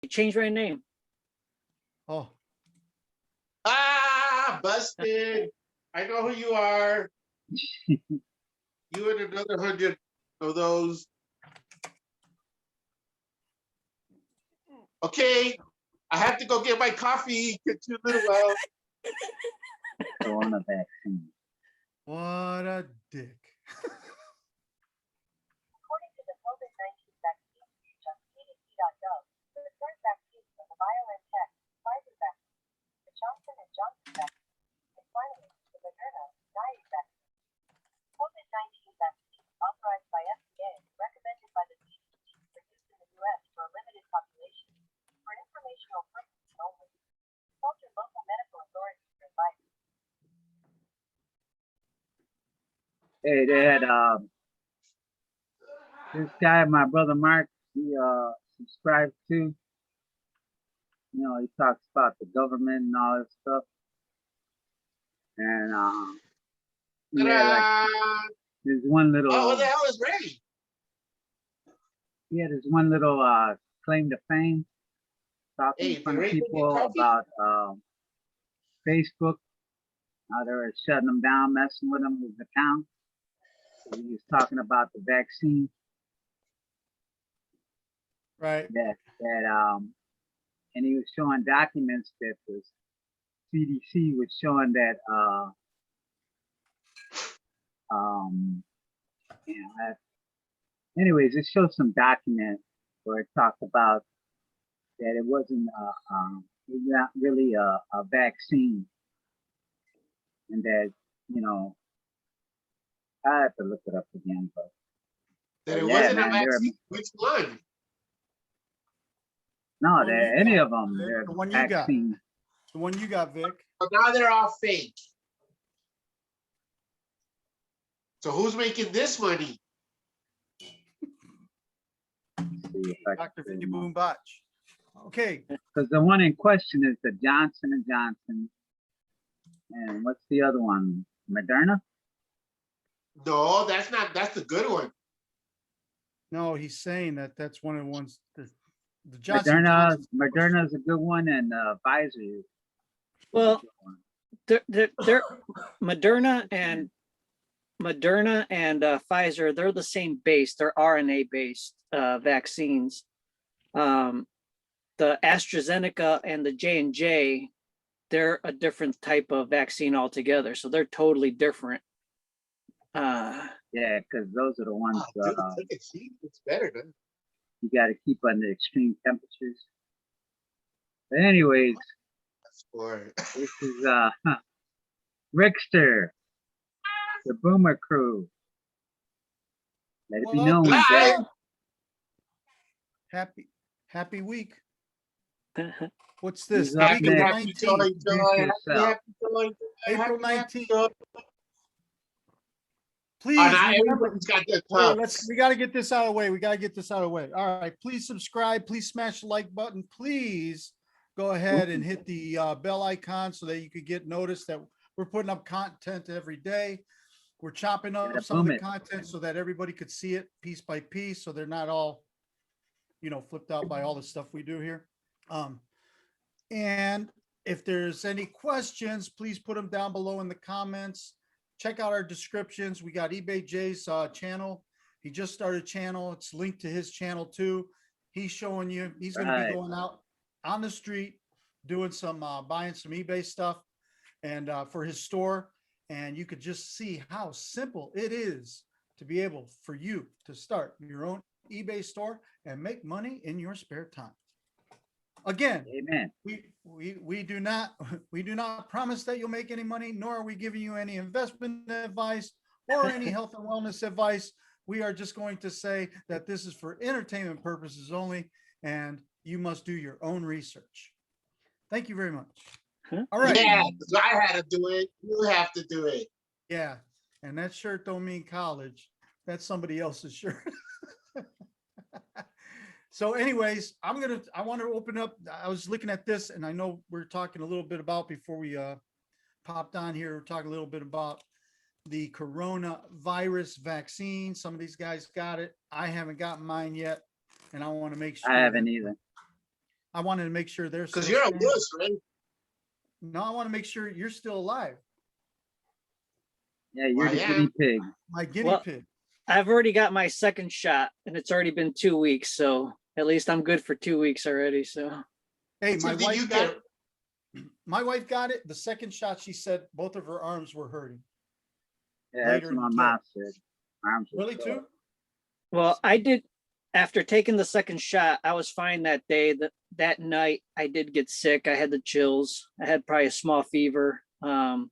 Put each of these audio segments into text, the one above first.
You changed my name. Oh, Ah, busted. I know who you are. You and another 100 of those. Okay, I have to go get my coffee. Get you a little while. Corona vaccine. what a dick. According to the COVID-19 vaccine page on CDC.gov, the current vaccines are the BioNTech, Pfizer vaccine, the Johnson & Johnson vaccine, and finally, the Moderna, Dye vaccine. COVID-19 vaccine authorized by FDA, recommended by the CDC for use in the U.S. for a limited population, for informational purposes only. Consult your local medical authority for advice. Hey, they had this guy, my brother Mark, he subscribed to. You know, he talks about the government and all this stuff. And yeah, like Ta-da! there's one little Oh, what the hell is Ray? yeah, there's one little claim to fame talking Hey, in front of Ray, go get people coffee. about Facebook, how they were shutting him down, messing with him, his account. He was talking about the vaccine Right. that and he was showing documents that the CDC was showing that anyways, it showed some document where it talked about that it wasn't not really a vaccine, and that, you know, I have to look it up again, but That it yeah, wasn't a man, they're vaccine. Which one? no, one they're you any got, of them. Vic, They're the one you got. vaccine. The one you got, Vic. But now they're all fake. So who's making this money? See if I can Dr. see Vinny them all. Boom Botch. Okay. Because the one in question is the Johnson and Johnson, and what's the other one? Moderna. No, that's not. That's the good one. No, he's saying that that's one of the ones that the Johnson Moderna. Johnson's- Moderna is a good one, and Pfizer is a Well, good one. they're Moderna and Pfizer. They're the same base. They're RNA based vaccines. The AstraZeneca and the J&J, they're a different type of vaccine altogether. So they're totally different. Yeah, because those are the ones Oh, dude, take a seat. It's better, man. you got to keep under extreme temperatures. But anyways, That's for this is Rickster, the Boomer Crew. Let it be known Live. that Happy week. What's this? Who's up April next? happy, joy, 19th. joy, Introduce happy, yourself. happy, joy, April happy, 19th. joy. Please, Oh, now remember, everybody's got their wait, cups. we got to get this out of the way. We got to get this out of the way. All right, please subscribe. Please smash the like button. Please go ahead and hit the bell icon so that you could get notice that we're putting up content every day. We're chopping up Gotta some of boom the it. content so that everybody could see it piece by piece, so they're not all, you know, flipped out by all the stuff we do here. And if there's any questions, please put them down below in the comments. Check out our descriptions. We got eBay Jay's channel. He just started a channel. It's linked to his channel too. He's showing you, he's going to Right. be going out on the street, doing some, buying some eBay stuff and for his store. And you could just see how simple it is to be able for you to start your own eBay store and make money in your spare time. Again, Amen. we do not promise that you'll make any money, nor are we giving you any investment advice or any health and wellness advice. We are just going to say that this is for entertainment purposes only, and you must do your own research. Thank you very much. All right. Yeah, 'cause I had to do it. You have to do it. Yeah. And that shirt don't mean college. That's somebody else's shirt. So anyways, I want to open up. I was looking at this and I know we're talking a little bit about before we popped on here. We're talking a little bit about the coronavirus vaccine. Some of these guys got it. I haven't gotten mine yet. And I want to make sure. I haven't either. I wanted to make sure they're Because still you're a standing. wuss, right? No, I want to make sure you're still alive. Yeah, you're I the am. guinea pig. My guinea Well, pig. I've already got my second shot and it's already been 2 weeks. So at least I'm good for 2 weeks already. So Hey, So my did wife you got get? my wife got it. The second shot, she said both of her arms were hurting. Yeah, that's Later what in my the mom said. Arms were Really sore. too? well, I did after taking the second shot, I was fine that day. That night I did get sick. I had the chills. I had probably a small fever. Probably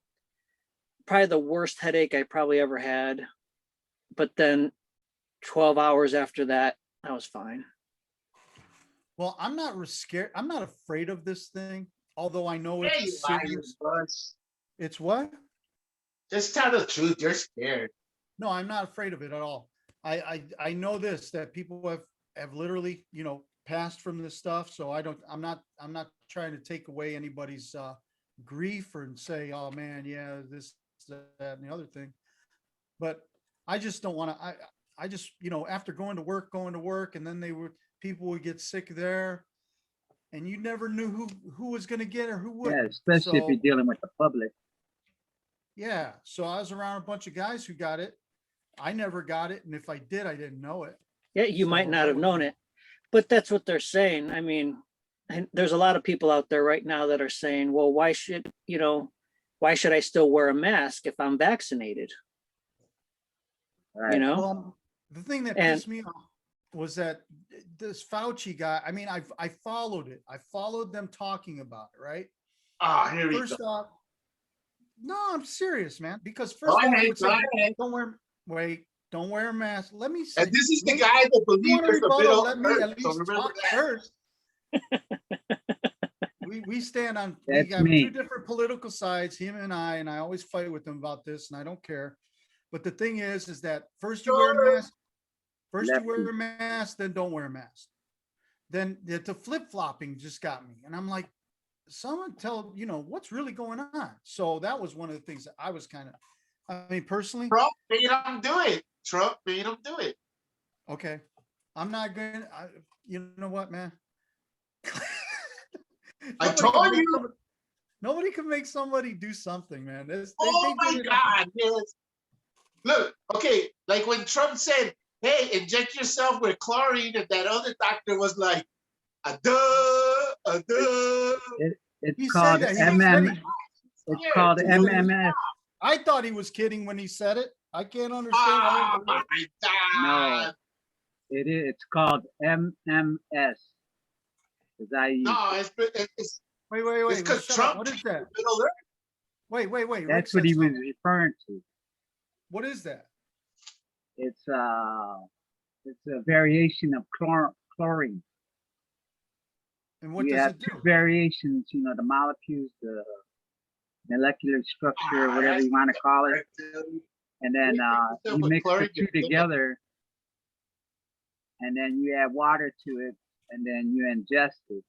the worst headache I probably ever had. But then 12 hours after that, I was fine. Well, I'm not scared. I'm not afraid of this thing, although I know Yeah, it's you are, you serious. wuss. It's what? Just tell the truth. You're scared. No, I'm not afraid of it at all. I know this, that people have literally, passed from this stuff. So I'm not trying to take away anybody's grief or say, oh man, yeah, this, that, and the other thing. But I just don't want to, I just, after going to work, and then people would get sick there, and you never knew who was going to get it or who Yeah, wouldn't. especially if So, you're dealing with the public. yeah. So I was around a bunch of guys who got it. I never got it. And if I did, I didn't know it. Yeah, you So might not that have was- known it, but that's what they're saying. I mean, and there's a lot of people out there right now that are saying, well, why should I still wear a mask if I'm vaccinated? Right. Well, the thing that And- pissed me off was that this Fauci guy, I mean, I followed it. I followed them talking about it, right? Ah, here we First go. off, no, I'm serious, man. Because Go first off, they ahead, would go say, ahead. don't wear a mask. Let me say, And this is the let- guy that you believes want a there's a rebuttal, middle let me earth. at So least remember talk that. first. We stand on, we That's got me. two different political sides, him and I always fight with him about this, and I don't care. But the thing is that first you wear a mask, then don't wear a mask. Then the flip-flopping just got me. And I'm like, someone tell, what's really going on? So that was one of the things that I was I mean, personally, Trump made him do it. Trump made him do it. okay. I'm not going to, you know what, man? I Nobody can told make you. somebody- Nobody can make somebody do something, man. Oh they my did it. God, yes. Look, okay, like when Trump said, hey, inject yourself with chlorine, and that other doctor was like, a duh, a duh. It's He called said that. He was MM. kidding. It's Yeah, called dude. MMS. I thought he was kidding when he said it. I can't understand why. Oh my God. It is. It's called MMS. Because I use No, it. it's Wait. It's 'cause shut up. Trump What is that? Middle Earth. Wait. That's Rick what he said was something. referring to. What is that? It's a variation of chlorine. And what You does have it two do? variations, the molecules, the molecular structure, whatever that's you want to call it. And then We mix it you with mix the chlorine, two you feel it. together, and then you add water to it, and then you ingest it.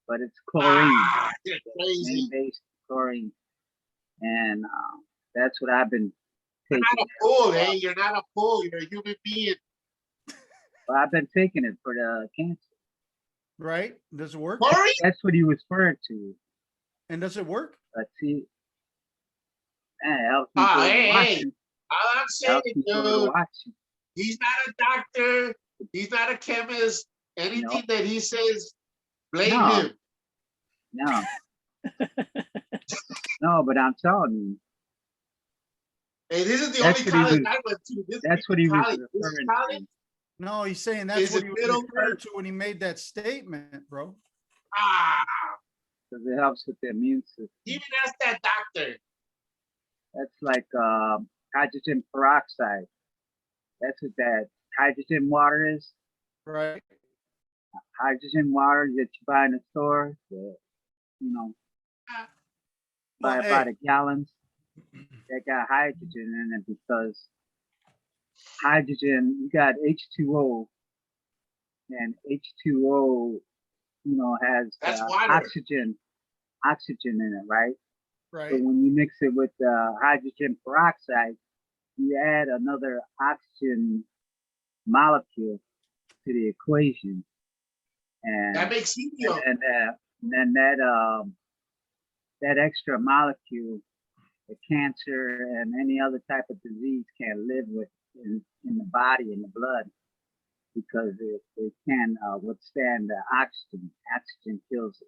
But it's chlorine, You're main crazy. base chlorine, and that's what I've been You're taking. not a fool, eh? You're not a fool. You're a human being. Well, I've been taking it for the cancer. Right? Does it work? Chlorine? That's what he was referring to. And does it work? But see, man, it helps me Ah, go to hey, Washington. All I'm saying, Helps me go to dude, Washington. he's not a doctor. He's not a chemist. Anything that he says, blame No. him. No. No, but I'm telling you, Hey, this is the That's only what he college was- I went to. This that's is what the he was college. This referring college? to. No, he's saying that's Is what it he was middle referring earth? to when he made that statement, bro. Ah, Because it helps with the immune system. even ask that doctor. That's like hydrogen peroxide. That's what that hydrogen water is. Right? Hydrogen water that you buy in the store. Buy Well, about hey. a gallons. That got hydrogen in it because hydrogen, you got H2O, and H2O, has That's water. oxygen in it, right? Right. So when you mix it with hydrogen peroxide, you add another oxygen molecule to the equation, That and makes helium. and then that extra molecule, the cancer and any other type of disease can't live with in the body, in the blood, because it can withstand the oxygen. Oxygen kills it.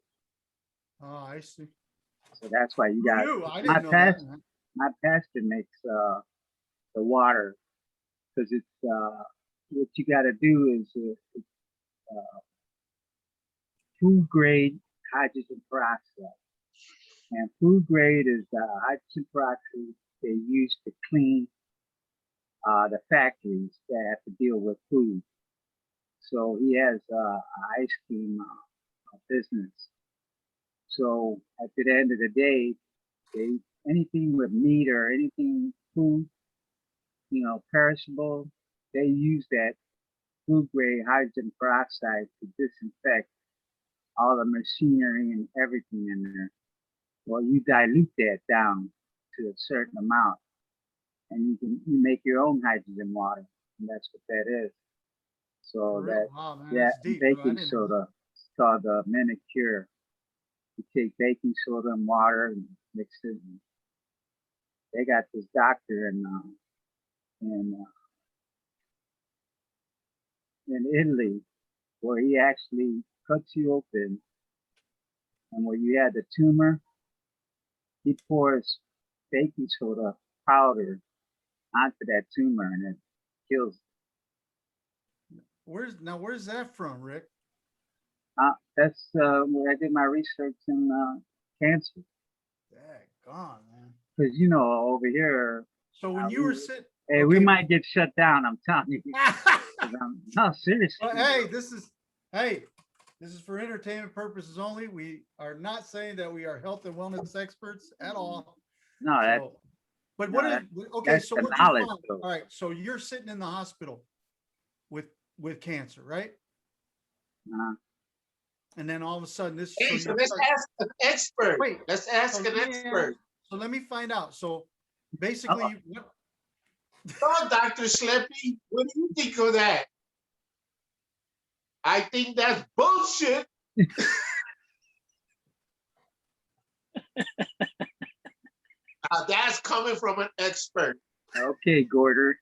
Oh, I see. So that's why you Who got knew? I my didn't know that. past my pastor makes the water, because it's what you got to do is food grade hydrogen peroxide. And food grade is hydrogen peroxide they use to clean the factories that have to deal with food. So he has an ice cream business. So at the end of the day, anything with meat or anything food, perishable, they use that food grade hydrogen peroxide to disinfect all the machinery and everything in there. Well, you dilute that down to a certain amount, and you make your own hydrogen water, and that's what that is. So that Wow, man, yeah, that's deep. Bro. I baking didn't know that. soda, it's called the manicure. You take baking soda and water and mix it. And they got this doctor in Italy where he actually cuts you open, and where you had the tumor, he pours baking soda powder onto that tumor, and it kills it. Where's that from, Rick? That's where I did my research in cancer. Gone, man. Because over here, So when you were sitting, hey, we might get shut down. I'm telling you. No, seriously. Well, hey, this is for entertainment purposes only. We are not saying that we are health and wellness experts at all. No, that's So, but no, what is okay? that's So the what you knowledge, find? though. All right. So you're sitting in the hospital with cancer, right? And then all of a sudden, this. Hey, So so let's ask an expert. Wait. Let's ask So an let me expert. So let me find out. So basically, what? Oh, Dr. Schleppy, what do you think of that? I think that's bullshit. That's coming from an expert. Okay, Gordon.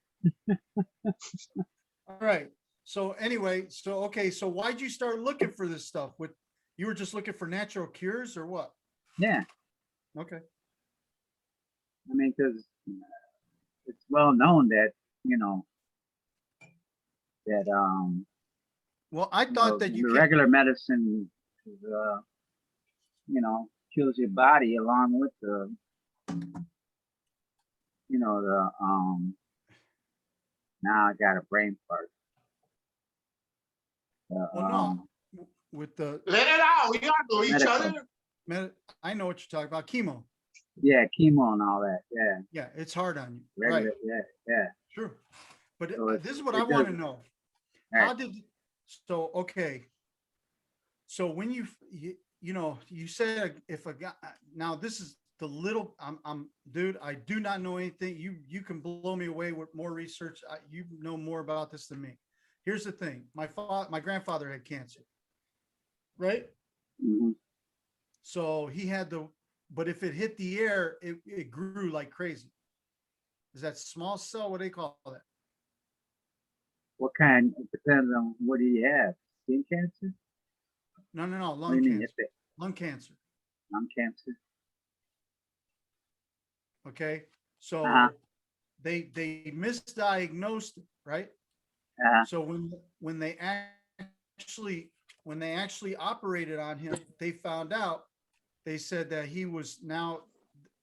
All right. So anyway, okay. So why'd you start looking for this stuff? You were just looking for natural cures or what? Yeah, Okay. I mean, because it's well known that that Well, I thought that you the kept. regular medicine is, kills your body along with the now I got a brain fart. Well, no, with the Let it out. We all know each medical. other. I know what you're talking about. Chemo. Yeah, chemo and all that. Yeah, Yeah, it's hard on you. regular. Right. Yeah. True. But So this is what it I want to does. know. Right. How did okay. So when you said if a guy now this is the little I'm dude, I do not know anything. You can blow me away with more research. You know more about this than me. Here's the thing. My grandfather had cancer. Right? Mm-hmm. So he had but if it hit the air, it grew like crazy. Is that small cell? What do they call that? What kind? It depends on what do you have. Skin cancer? No, What do lung you mean? cancer. Lung cancer. Lung cancer? Okay. So Uh-huh. they misdiagnosed it, right? Uh-huh. So when they actually operated on him, they found out. They said that he was now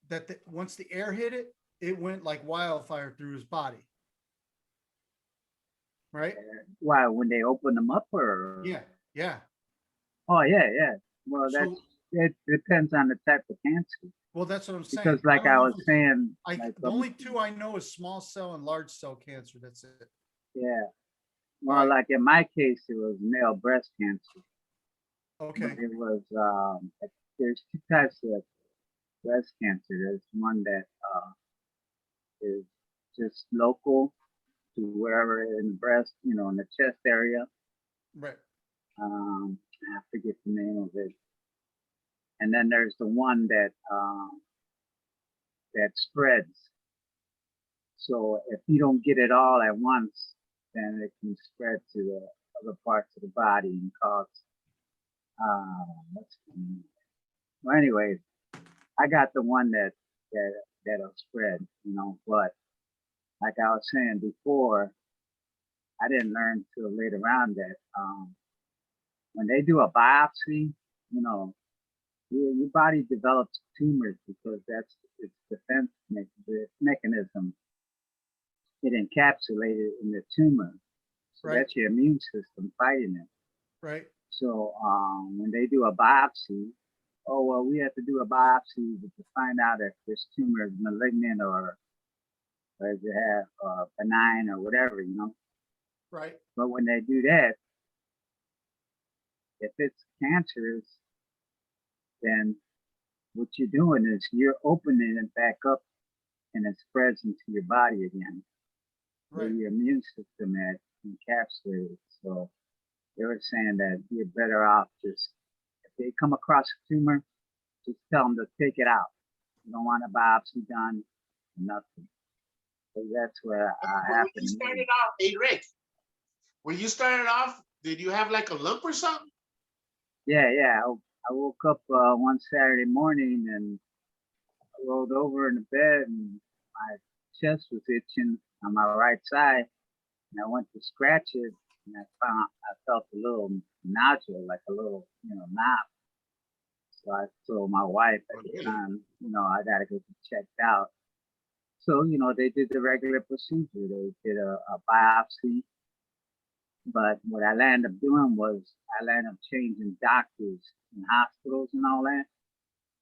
that once the air hit it, it went like wildfire through his body. Right? Why? When they open them up, or? Yeah. Oh yeah. Well, So it depends on the type of cancer. well, that's what I'm saying. Because, like I was saying, the only two I know is small cell and large cell cancer. That's it. Yeah. Well, Right. like in my case, it was male breast cancer. Okay. But it was there's two types of breast cancer. There's one that is just local to wherever in the breast, in the chest area. Right. I forget the name of it. And then there's the one that that spreads. So if you don't get it all at once, then it can spread to the other parts of the body and cause what's the name? Well, anyways, I got the one that'll spread, but like I was saying before, I didn't learn till later on that when they do a biopsy, your body develops tumors because that's its defense mechanism. It encapsulated in the tumor. So Right. that's your immune system fighting it. Right. So when they do a biopsy, oh, well, we have to do a biopsy to find out if this tumor is malignant or does it have benign or whatever, Right. But when they do that, if it's cancerous, then what you're doing is you're opening it back up and it spreads into your body again. Where Right. your immune system had encapsulated. So they were saying that you're better off just, if they come across a tumor, just tell them to take it out. You don't want a biopsy done, nothing. So that's what When happened. you started off, hey Rick, when you started off, did you have like a lump or something? Yeah. I woke up one Saturday morning and I rolled over in the bed and my chest was itching on my right side. And I went to scratch it and I felt a little nodule, like a little, knot. So I told my wife at the time, I gotta get it checked out. So, they did the regular procedure. They did a biopsy. But what I landed up doing was I landed up changing doctors and hospitals and all that.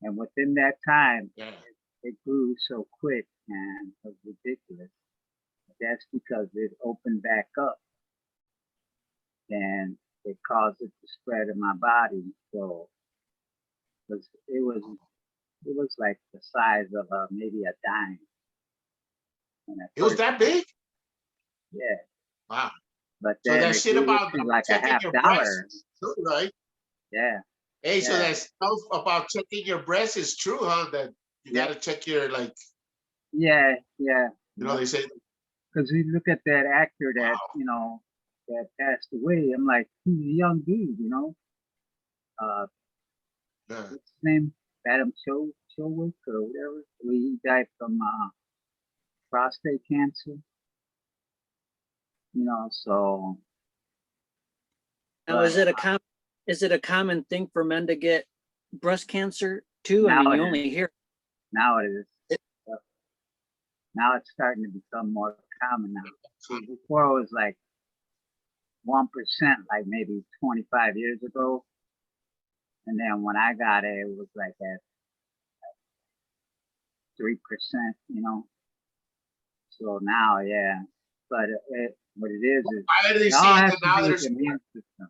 And within that time, Yeah. it grew so quick and it was ridiculous. That's because it opened back up and it caused it to spread in my body. So it was like the size of maybe a dime. It was that big? Yeah. Wow. But So then that it shit grew about to like a checking half your dollar. breast is true, right? Yeah. Hey, so Yeah. that stuff about checking your breast is true, huh? That you Yeah. gotta check your Yeah. they say. Because you look at that actor that, Wow. that passed away. I'm like, he's a young dude, Yeah. what's his name? Adam Chowick or whatever. He died from prostate cancer. So. Now, But is it a common thing for men to get breast cancer too? I mean, you only hear now it is. Now it's starting to become more common now. So before it was like 1%, like maybe 25 years ago. And then when I got it, it was like at 3%, So now, yeah. But what it is Why are they it all saying has that to now do with there's the immune system.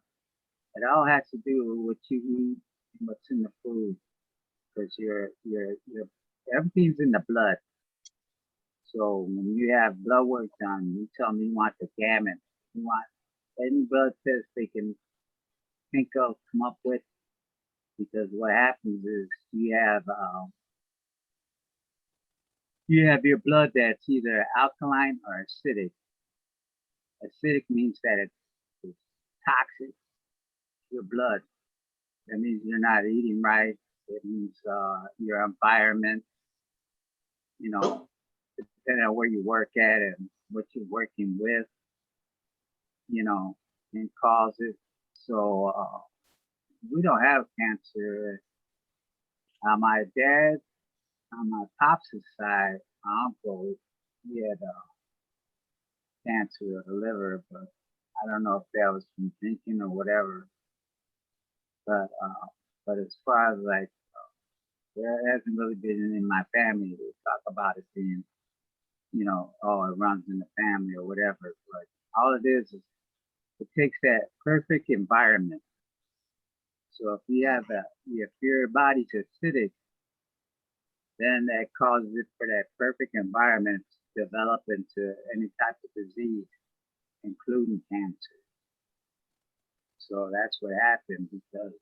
It all has to do with what you eat and what's in the food. Because your everything's in the blood. So when you have blood work done, you tell me you want the gamut. You want any blood test they can think of, come up with. Because what happens is you have your blood that's either alkaline or acidic. Acidic means that it's toxic to your blood. That means you're not eating right. It means your environment, depending on where you work at and what you're working with, can cause it. So we don't have cancer. My dad, on my pops' side, my uncle, he had cancer of the liver, but I don't know if that was from drinking or whatever. But as far as like, there hasn't really been in my family to talk about it being, oh, it runs in the family or whatever. But all it is it takes that perfect environment. So if you have if your body's acidic, then that causes it for that perfect environment to develop into any type of disease, including cancer. So that's what happened because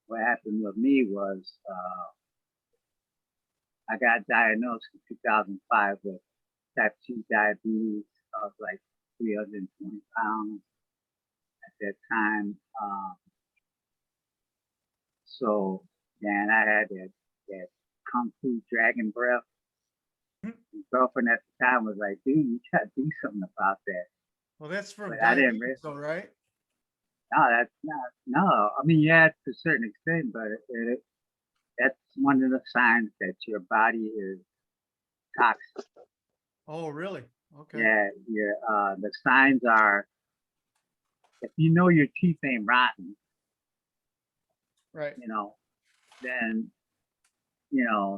what happened with me was I got diagnosed in 2005 with type 2 diabetes. I was like 320 pounds at that time. So then I had that kung fu dragon breath. My girlfriend at the time was like, dude, you gotta do something about that. Well, that's from But I didn't diabetes, though, right? No, that's not, no. I mean, yeah, to a certain extent, but that's one of the signs that your body is toxic. Oh, really? Okay. Yeah, the signs are, if you know your teeth ain't rotten, Right. then,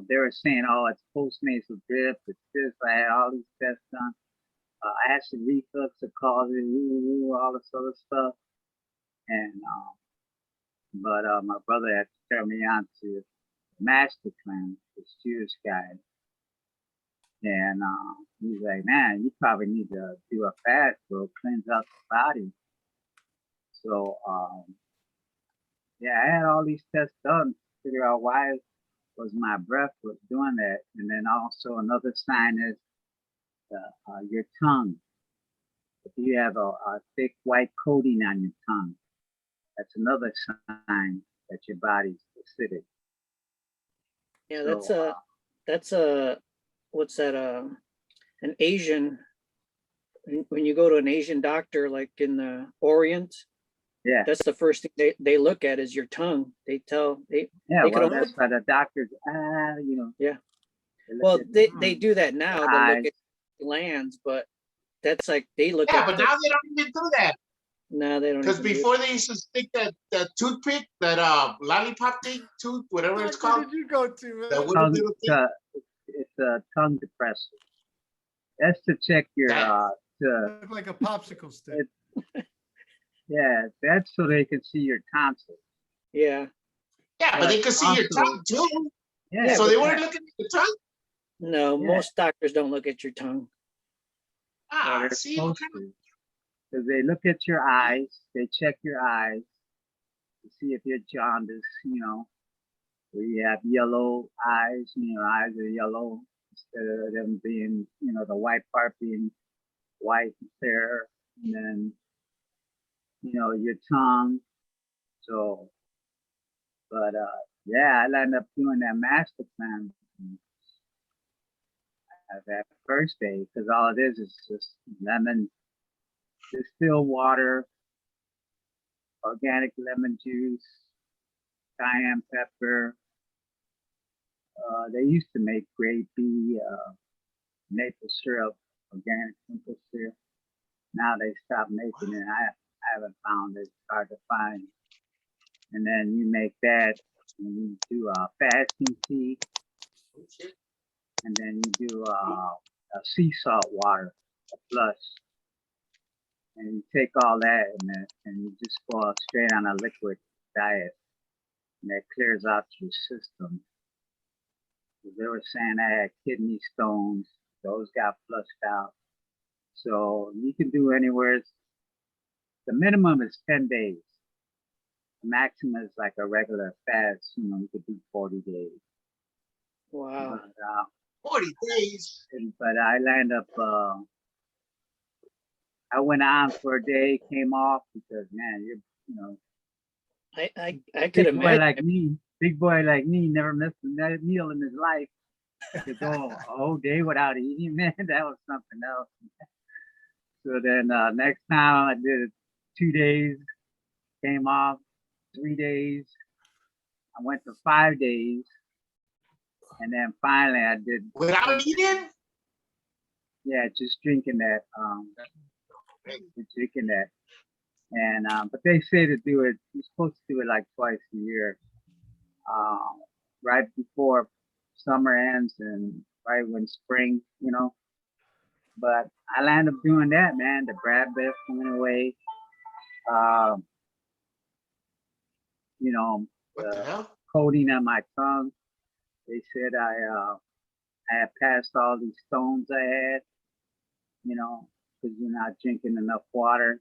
they were saying, oh, it's postnasal drip, it's this, I had all these tests done, acid reflux that causes all this other stuff. And, but my brother had to turn me on to Askgren, this Jewish guy. And he's like, man, you probably need to do a fast to cleanse out the body. So, yeah, I had all these tests done to figure out why was my breath was doing that. And then also another sign is your tongue. If you have a thick white coating on your tongue, that's another sign that your body's acidic. Yeah, So, that's a what's that? An Asian. When you go to an Asian doctor, like in the Orient, yeah, that's the first thing they look at is your tongue. They yeah. they could Well, only, that's why the doctors, yeah. they look Well, at they do that now. the They look eyes. at glands, but that's like they look Yeah, at but now they don't even do that. no, they don't Because even do before they used to stick that toothpick, that lollipop thing, whatever it's Doctor, called, did you go to? that wooden Tongue, little thing. it's a tongue depressor. That's to check your That- Look like a popsicle stick. yeah, that's so they can see your tonsils. Yeah. Yeah, but they could see your Also- tongue too. Yeah, So they but- weren't looking at the tongue. No, Yeah. most doctors don't look at your tongue. Ah, they're see, supposed to. Because they look at your eyes, they check your eyes to see if you're jaundiced, where you have yellow eyes, and your eyes are yellow instead of them being, the white part being white and fair, and then, your tongue. So, but yeah, I ended up doing that master plan that first day because all it is just lemon, distilled water, organic lemon juice, cayenne pepper. They used to make grape maple syrup, organic maple syrup. Now they stopped making it. I haven't found it. It's hard to find. And then you make that, and you do a fasting tea, and then you do a sea salt water, a plus. And you take all that and you just go straight on a liquid diet, and that clears out your system. They were saying I had kidney stones; those got flushed out. So you can do anywhere. The minimum is 10 days. The maximum is like a regular fast. You could do 40 days. Wow. But, 40 days. but I landed up. I went on for a day, came off because man, I could imagine. Big boy like me, never missed a meal in his life. To go a whole day without eating, man, that was something else. So then next time I did it 2 days, came off 3 days. I went to 5 days, and then finally I did. Without eating? Yeah, just drinking that. Drinking that, and but they say to do it. You're supposed to do it like twice a year, right before summer ends and right when spring, But I landed up doing that, man. The Brad Biff went away. What the hell? Coating on my tongue. They said I had passed all these stones I had, because you're not drinking enough water.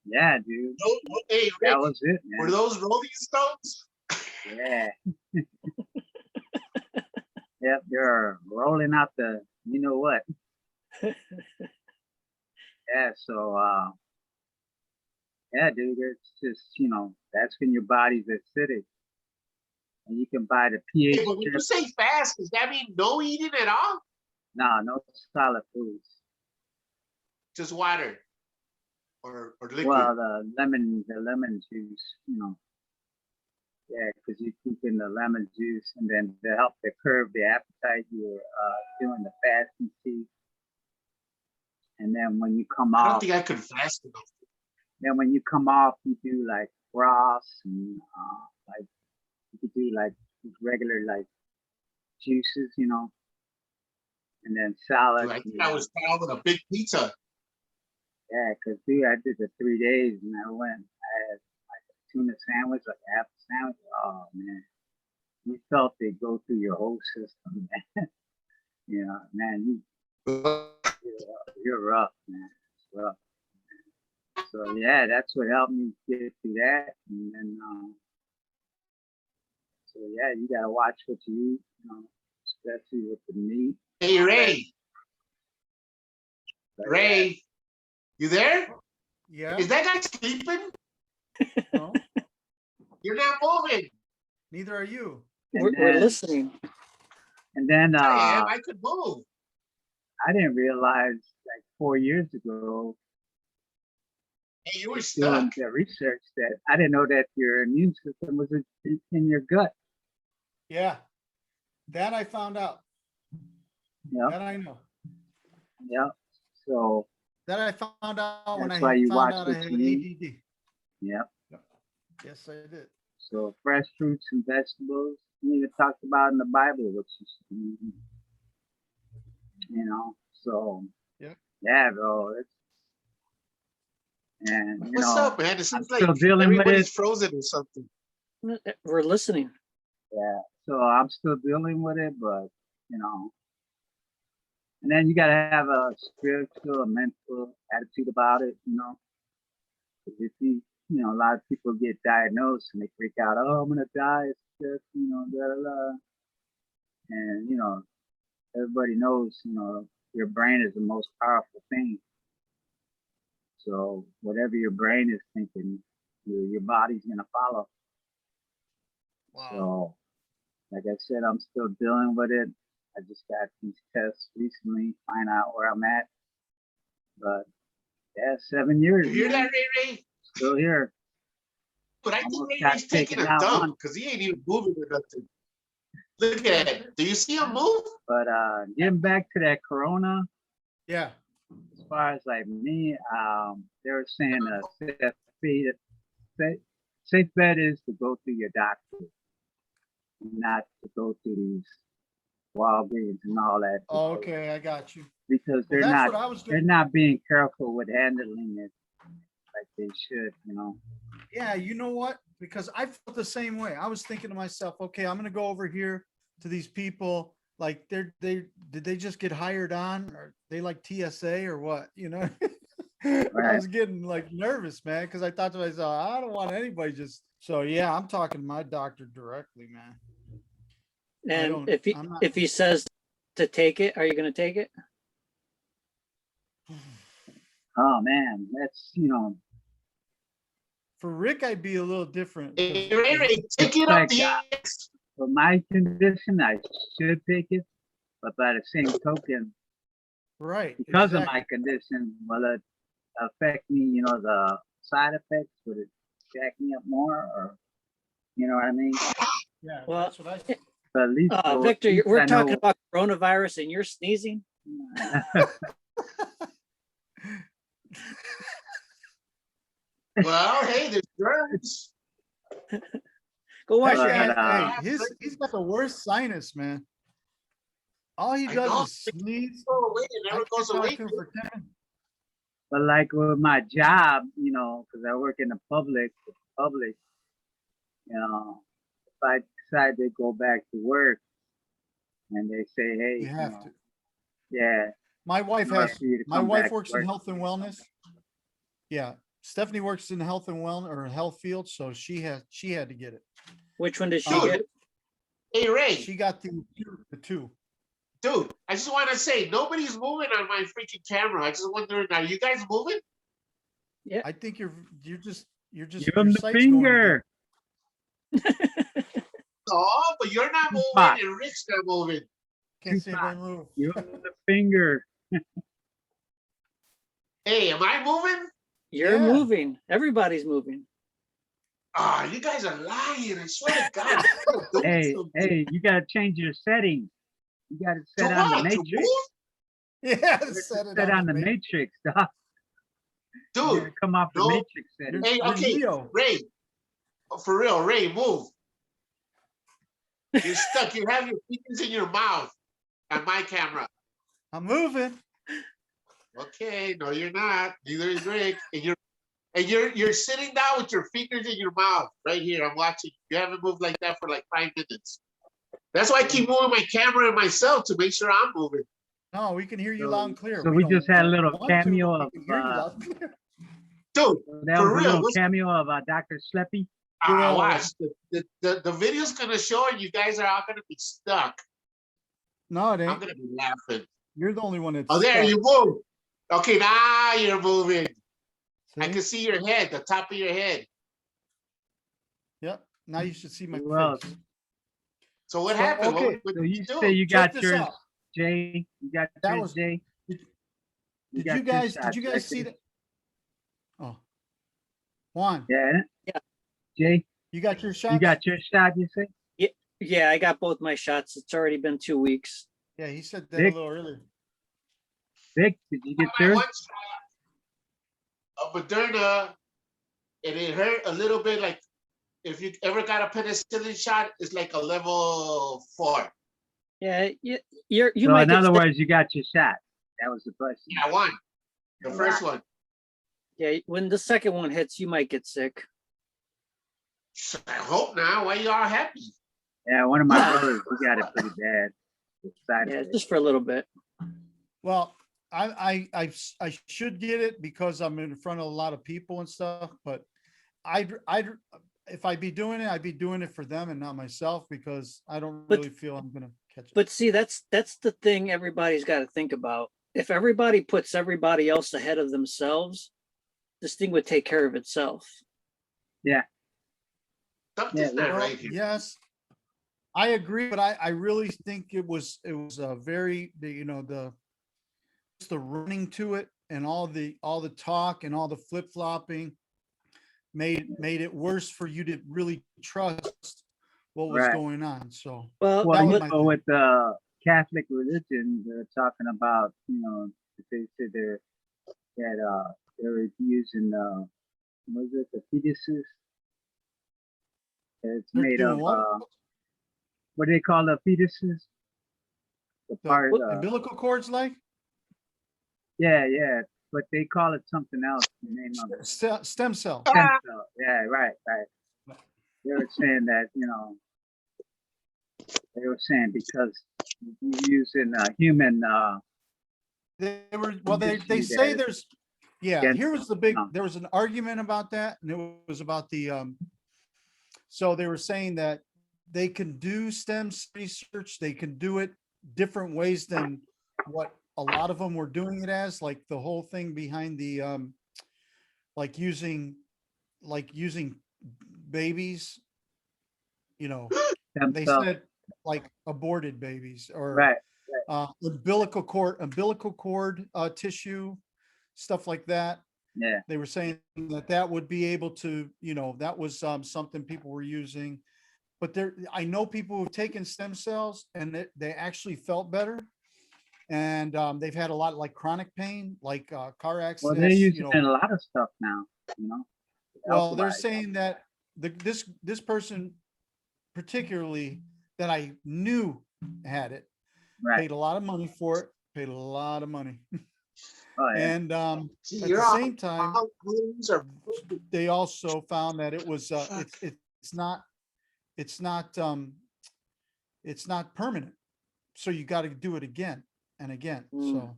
Yeah, dude, Hey, Rick, that was it, were man. those Rolling Stones? Yeah. Yep, you're rolling out the, you know what? Yeah, so yeah, dude, it's just, that's when your body's acidic. And you can buy the Hey, pH but when you strip. say fast, does that mean no eating at all? No solid foods. Just water or liquid? Well, the lemon juice, yeah, because you're keeping the lemon juice, and then to help to curb the appetite, you're doing the fasting tea. And then when you come I don't off, think I could fast enough. you do like broths and like you could do like regular like juices, and then salad. Dude, I think I was down with a big pizza. Yeah, because dude, I did the 3 days, and I had like a tuna sandwich, like a half a sandwich. Oh man, you felt it go through your whole system, man. Man, you're rough, man. It's rough. So yeah, that's what helped me get through that. And then, so yeah, you gotta watch what you eat, especially with the meat. Hey, Ray, But Ray, you there? Yeah. Is that guy sleeping? No, You're not moving. neither are you. We're listening. And then I am. I could move. I didn't realize like 4 years ago Hey, you were doing stuck. the research that I didn't know that your immune system was in your gut. Yeah. That I found out. Yeah, That I know. yeah. So That I found out when I that's why you found watch out I what had you eat. ADD. Yeah. Yes, I did. So fresh fruits and vegetables, we even talked about in the Bible, which is, so Yeah. yeah, bro. And What's up, man? It I'm seems like still dealing with everybody's it. frozen or something. We're listening. Yeah. So I'm still dealing with it, but and then you gotta have a spiritual, a mental attitude about it, 'Cause if a lot of people get diagnosed and they freak out, oh, I'm gonna die, it's just, blah, blah, blah. And, everybody knows, your brain is the most powerful thing. So whatever your brain is thinking, your body's gonna follow. Wow. So, like I said, I'm still dealing with it. I just got these tests recently, find out where I'm at. But yeah, 7 years, You hear man. that, Ray? Still here. But I think Almost Ray got Ray's taking taken a out dump once. because he ain't even moving or nothing. Look at it. Do you see him move? But getting back to that corona, Yeah. as far as like me, they were saying safe bet is to go through your doctor, not to go through these Walgreens and all that. Oh, okay, I got you. Because Well, they're that's what I was doing. not being careful with handling it like they should, Yeah, you know what? Because I felt the same way. I was thinking to myself, okay, I'm gonna go over here to these people. Like did they just get hired on, or they like TSA or what? I Right. was getting like nervous, man, because I thought to myself, I don't want anybody just. So yeah, I'm talking to my doctor directly, man. And don't- if I'm not- he says to take it, are you going to take it? Oh man, that's For Rick, I'd be a little different. 'cause- Hey, Ray Ray, take it like, up the for my condition, I should take it, but by the same token, Right. because of exactly. my condition, will it affect me? The side effects, would it jack me up more, or you know what I mean? Yeah, Well, that's what I said. But at least, Victor, at least we're I talking know- about coronavirus and you're sneezing. Well, hey, there's germs. Go wash That your guy, hands. hey, he's got the worst sinus, man. All he I does know. is sneeze. Go away. It I never can't goes talk away. to him for 10. But like with my job, because I work in the public, if I decide to go back to work and they say, hey, You have to. yeah, My wife in order has, for you to my come wife back to works in work. health and wellness. Yeah, Stephanie works in the health and wellness or health field, so she had to get it. Which one did she Dude. get? Hey, Ray, She got the two. dude, I just want to say, nobody's moving on my freaking camera. I just wondering, are you guys moving? I think you're just Give your him the sight's going again. finger. No, but you're not moving Tupac. and Rick's not moving. Can't see anybody move. Give him the finger. Hey, am I moving? You're Yeah. moving. Everybody's moving. Ah, you guys are lying. I swear to God. you're doing Hey, something. hey, you gotta change your settings. You gotta To set on the what? To matrix. move? Yeah, You set it set on the matrix. matrix, dog. You Dude, gotta come off the no. matrix setting. Hey, You're okay, Neo. Ray. Oh, for real, Ray, move. You're stuck. You have your fingers in your mouth on my camera. I'm moving. Okay, no, you're not. Neither is Rick. And you're sitting down with your fingers in your mouth right here. I'm watching. You haven't moved like that for like 5 minutes. That's why I keep moving my camera and myself to make sure I'm moving. No, we can hear you So- loud and clear. so we don't just had a little want to, cameo but of, we can hear you loud and clear. Dude, That for was a real, little what's- cameo of Dr. Sleppy. Yeah. watch. The video's gonna show and you guys are all gonna be stuck. No, it I'm ain't. gonna be laughing. You're the only one that's Oh, there, stuck. you move. Okay, now you're moving. I See? can see your head, the top of your head. Yep. Now you should see my Well, face. So what So, happened? okay, What So did you you say do? you Check got this yours, out. Jay? You got That yours, was- Jay? Did got you your guys shot. see Check that? Oh, Juan, Yeah. Yeah. Jay, you got your shot? you got your shot, you say? Yeah, I got both my shots. It's already been 2 weeks. Yeah, he said that Dick. a little earlier. Vic, did you get My yours? one shot of Moderna, and it hurt a little bit. Like if you ever got a penicillin shot, it's like a level 4. Yeah, you So might in get other sick. words, you got your shot. That was the question. Yeah, I won. The first one. Yeah, when the second one hits, you might get sick. I hope now. Why you all happy? Yeah, one of my brothers, he got it pretty bad. Side Yeah, effects. just for a little bit. Well, I should get it because I'm in front of a lot of people and stuff, but I'd if I'd be doing it, I'd be doing it for them and not myself because I don't But- really feel I'm gonna catch it. But see, that's the thing everybody's got to think about. If everybody puts everybody else ahead of themselves, this thing would take care of itself. Something's not Well, right here. yes, I agree, but I really think it was a very, just the running to it and all the talk and all the flip-flopping made it worse for you to really trust what was Right. going on. So Well, Well, was you my know, thing. with the Catholic religion, they're talking about, they said that they were using, was it the fetuses? It's They're made doing of, what? what do they call the fetuses? The The part, umbilical cords, like yeah, but they call it something else. The name of it. stem cell. Stem cell. Yeah, right. They were saying that, they were saying because you're using human, They were, well, they Interesting say that there's, yeah, against here was the big, them. there was an argument about that, and it was about so they were saying that they can do stem research, they can do it different ways than what a lot of them were doing it as, like the whole thing behind the, like using babies, stem they cell. said like aborted babies or Right. umbilical cord tissue, stuff like that. Yeah. They were saying that would be able to, that was something people were using. But I know people who've taken stem cells and they actually felt better. And they've had a lot of like chronic pain, like car accidents. Well, they're using it in a lot of stuff now, Well, they're Alkali. saying that this person particularly that I knew had it, Right. paid a lot of money for it, paid a lot of money. Oh, yeah. And See, at you're the all- same time, all rooms are they also found that it was Fuck. it's not permanent. So you got to do it again and again. Mm. So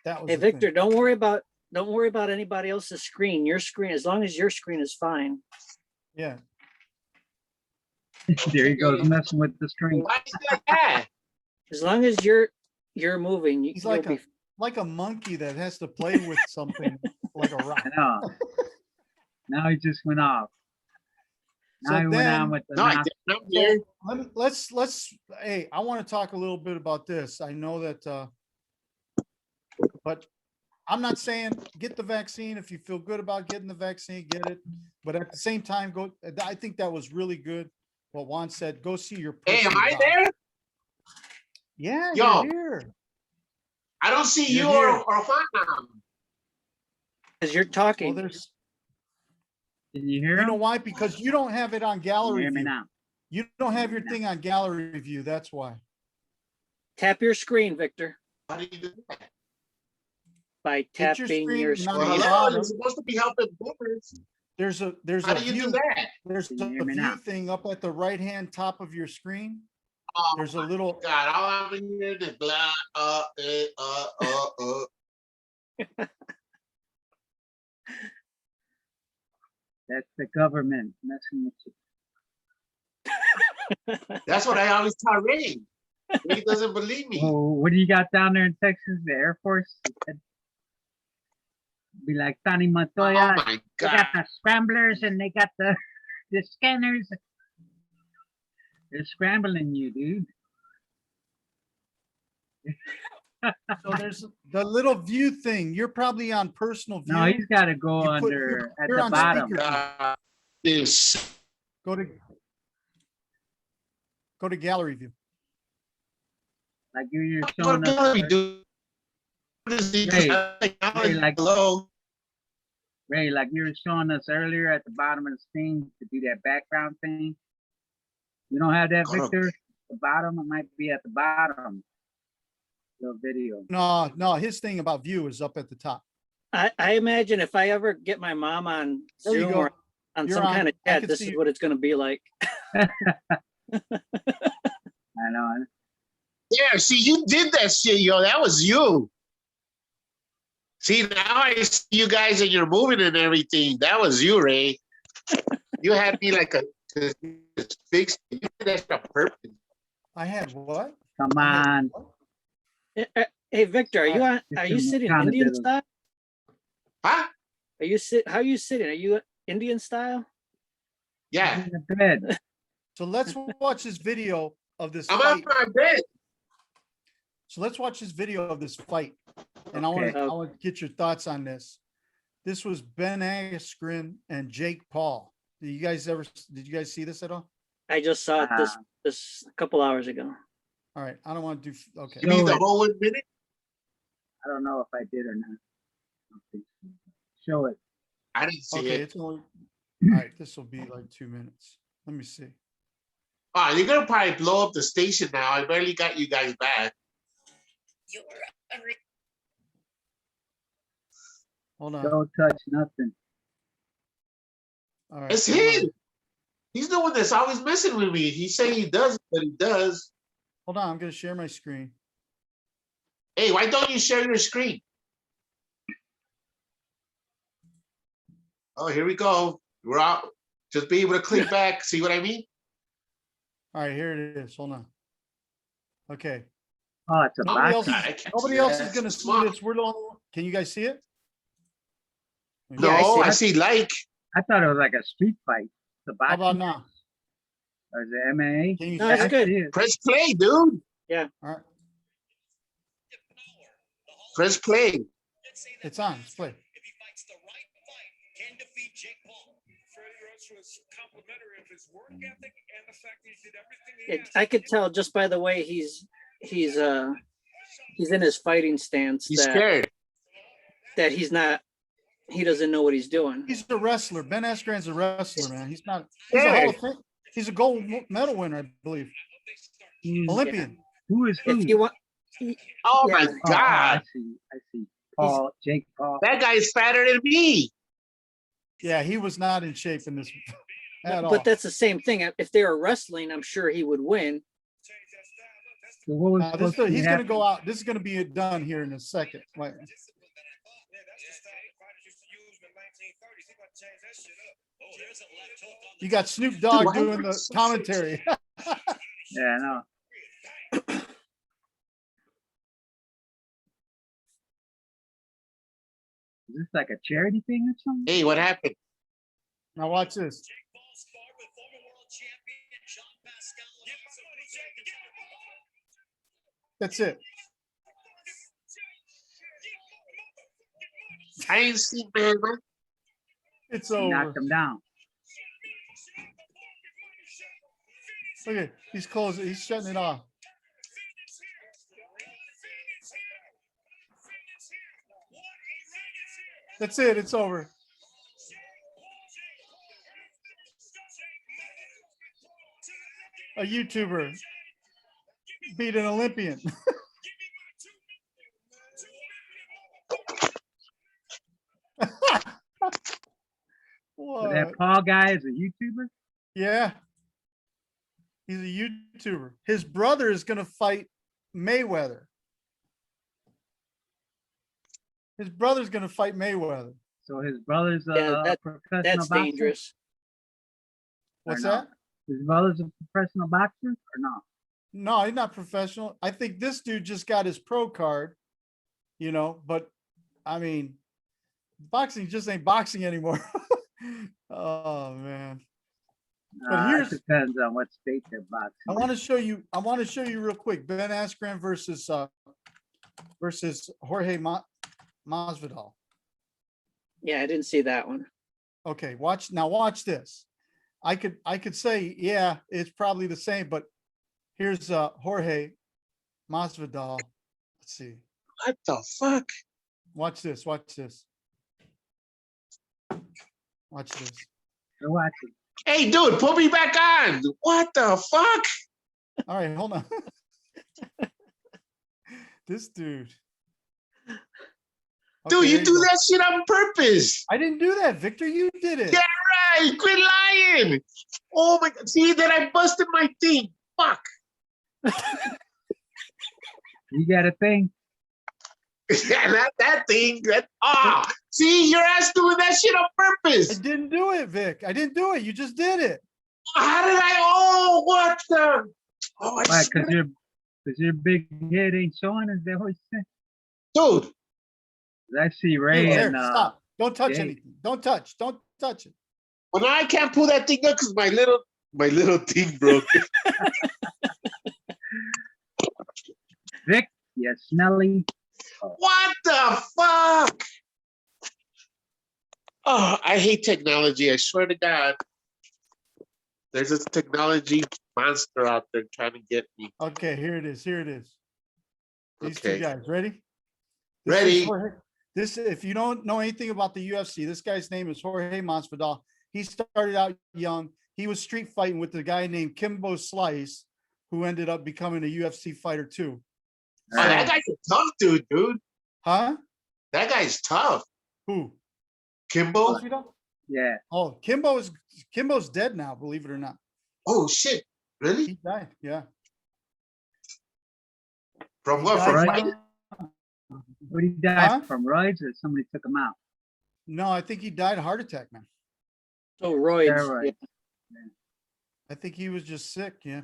that was Hey, the thing. Victor, don't worry about Don't worry about anybody else's screen. Your screen, as long as your screen is fine. Yeah. There he goes Okay. messing with the screen. Why is it like that? As long as you're moving, He's you'll like be. like a monkey that has to play with something like a rock. I know. Now he just went off. So Now he went then- on with the No, I knock. didn't. I'm here. Let's, hey, I want to talk a little bit about this. I know that, but I'm not saying get the vaccine. If you feel good about getting the vaccine, get it. But at the same time, I think that was really good. What Juan said, go see your. Hey, am personal I doctor. there? Yeah, Yo. you're here. I don't see You're you here. or Juan now. As you're Well, talking, there's, Can you hear you know him? why? Because you don't have it on Can you gallery hear me view. now? You don't have your thing on gallery view. That's why. tap your screen, Victor, How do you do that? by Hit your tapping screen your and on Well, the screen. hello, bottom, you're supposed to be helping boomers. there's How a do you do view. that? There's Can you a hear me view now? thing up at the right-hand top of your screen. Oh, There's a little, God, all I'm hearing is blah, That's the government messing with you. That's what I always tell Ray. Ray doesn't believe me. Oh, what do you got down there in Texas? The Air Force? Be like Tony Oh Montoya. my They God. got the scramblers and they got the scanners. They're scrambling you, dude. so there's the little view thing. You're probably on personal view. No, he's got to go You put- under at you're the on bottom. speaker. This. Go to gallery view. Like you're What showing do us. we do? What is he- Ray, like- Hello. Ray, like you were showing us earlier at the bottom of the screen to do that background thing. You don't have that, Go to- Victor? The bottom, it might be at the bottom. The video. No, his thing about view is up at the top. I imagine if I ever get my mom on There you Zoom go. or on You're some on. kind of I chat, can this see is you. what it's gonna be like. I know. Yeah, see, you did that shit, yo. That was you. See, now I see you guys and you're moving and everything. That was you, Ray. You had me like a fixed. You did that on purpose. I had what? Come I had on. what? Hey, Victor, are you on? It's Are you in sitting kind of Indian bit of- style? Huh? Are you sit? How are you sitting? Are you Indian style? Yeah. In the bed. So let's watch this video of this I'm on fight. my bed. So let's watch this video of this fight. And I want Okay. to get your thoughts on this. This was Ben Askren and Jake Paul. Did you guys see this at all? I just saw it this a couple hours ago. All right. I don't want to do, okay. You mean Show the it. whole 1 minute? I don't know if I did or not. I don't think so. Show it. I didn't see Okay. it. It's only, all right. This will be like 2 minutes. Let me see. Oh, you're gonna probably blow up the station now. I barely got you guys back. Hold on. Don't touch nothing. All right. It's hold on. him. He's the one that's always messing with me. He's saying he doesn't, but he does. Hold on. I'm going to share my screen. Hey, why don't you share your screen? Oh, here we go. We're out. Just be able to click back. See what I mean? All right. Here it is. Hold on. Okay. Oh, it's a Nobody else, boxing. I can't nobody see else that. is going to see Smart. this. We're the only one. Can you guys see it? No, Yeah, I see like. I thought it was like a street fight. The How boxing. about now? Or is it MMA? Can you No, see it's it? good. see it. Press play, dude. All right. Press play. It's on. Let's play. If he fights the right fight, can defeat Jake Paul. Freddie Roach was complimentary of his work ethic and the fact that he did everything he I could tell just by the way he's in his fighting stance He's that scared. he doesn't know what he's doing. He's a wrestler. Ben Askren's a wrestler, man. He's not. Yeah. He's a gold medal winner, I believe. Who's- Olympian. Who is who? If you want, Oh Yeah. my Oh, God. I see. Paul, Jake Paul. That guy is fatter than me. Yeah, he was not in shape in this at all. but that's the same thing. If they were wrestling, I'm sure he would win. So what was Now, supposed to he's going to happen? go out. This is going to be done here in a second. Wait. You got Snoop Dogg Dude, doing the commentary. Yeah, I know. Is this like a charity thing or something? Hey, what happened? Now watch this. That's it. I ain't seen man. It's He over. knocked him down. Look at, he's closing, he's shutting it off. That's it, it's over. A YouTuber beat an Olympian. So that What? Paul guy is a YouTuber? Yeah. He's a YouTuber. His brother is going to fight Mayweather. His brother's going to fight Mayweather. So his brother's Yeah, a professional That's boxer? dangerous. What's no? that? His brother's a professional boxer or not? No, he's not professional. I think this dude just got his pro card, you know, but I mean, boxing just ain't boxing anymore. Oh man. But It here's, depends on what state they're boxing. I want to show you real quick. Ben Askren versus Jorge Masvidal. Yeah, I didn't see that one. Okay, watch this. I could say, yeah, it's probably the same, but here's Jorge Masvidal. Let's see. What the fuck? Watch this. Watch this. Go watch it. Hey, dude, put me back on. What the fuck? All right, hold on. This dude. Dude, Okay, you there do go. that shit on purpose. I didn't do that, Victor. You did it. Yeah, right. Quit lying. Oh my God. See, then I busted my thing. Fuck. You got a thing? Yeah, not that thing. See, your ass doing that shit on I purpose. didn't do it, Vic. I didn't do it. You just did it. How did I? Oh, what the? Oh, I Why? swear. Because your big head ain't showing, is that what you said? Dude. I see Ray There, and stop. Don't touch Dave. anything. Don't touch it. Well, now I can't pull that thing up because my little thing broke. Vic, you smelly. What the fuck? Oh, I hate technology. I swear to God. There's this technology monster out there trying to get me. Okay, here it is. These Okay. two guys, ready? Ready. This, if you don't know anything about the UFC, this guy's name is Jorge Masvidal. He started out young. He was street fighting with a guy named Kimbo Slice, who ended up becoming a UFC fighter too. Oh, that guy's a tough dude. Huh? That guy's tough. Who? Kimbo? Masvidal? Yeah. Oh, Kimbo's dead now, believe it or not. Oh, shit. Really? He died. Yeah. From He what? died From young. fighting? What did he die Huh? from? Roids or somebody took him out? No, I think he died of heart attack, man. So roids. Steroids. Yeah. I think he was just sick. Yeah.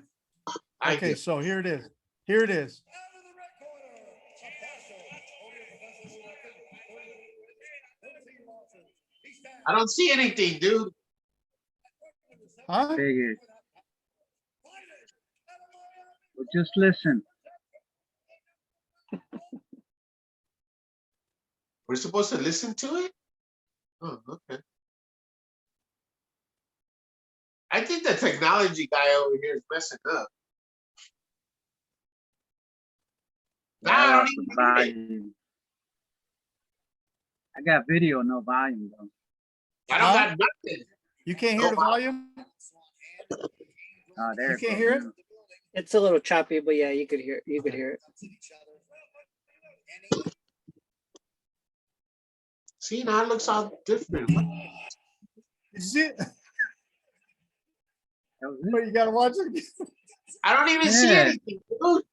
I Okay, get- so here it is. I don't see anything, dude. Huh? Figured. Well, just listen. We're supposed to listen to it? Oh, okay. I think the technology guy over here is messing up. Nah, I don't even hear it. Volume. I got video, no volume though. I don't Huh? got nothing. You can't hear the volume? Oh, there You it can't goes. hear it? It's a little choppy, but yeah, you could hear it. See, now it looks all different. Is it? That was it. But you gotta watch it. I don't even see Yeah. anything, dude.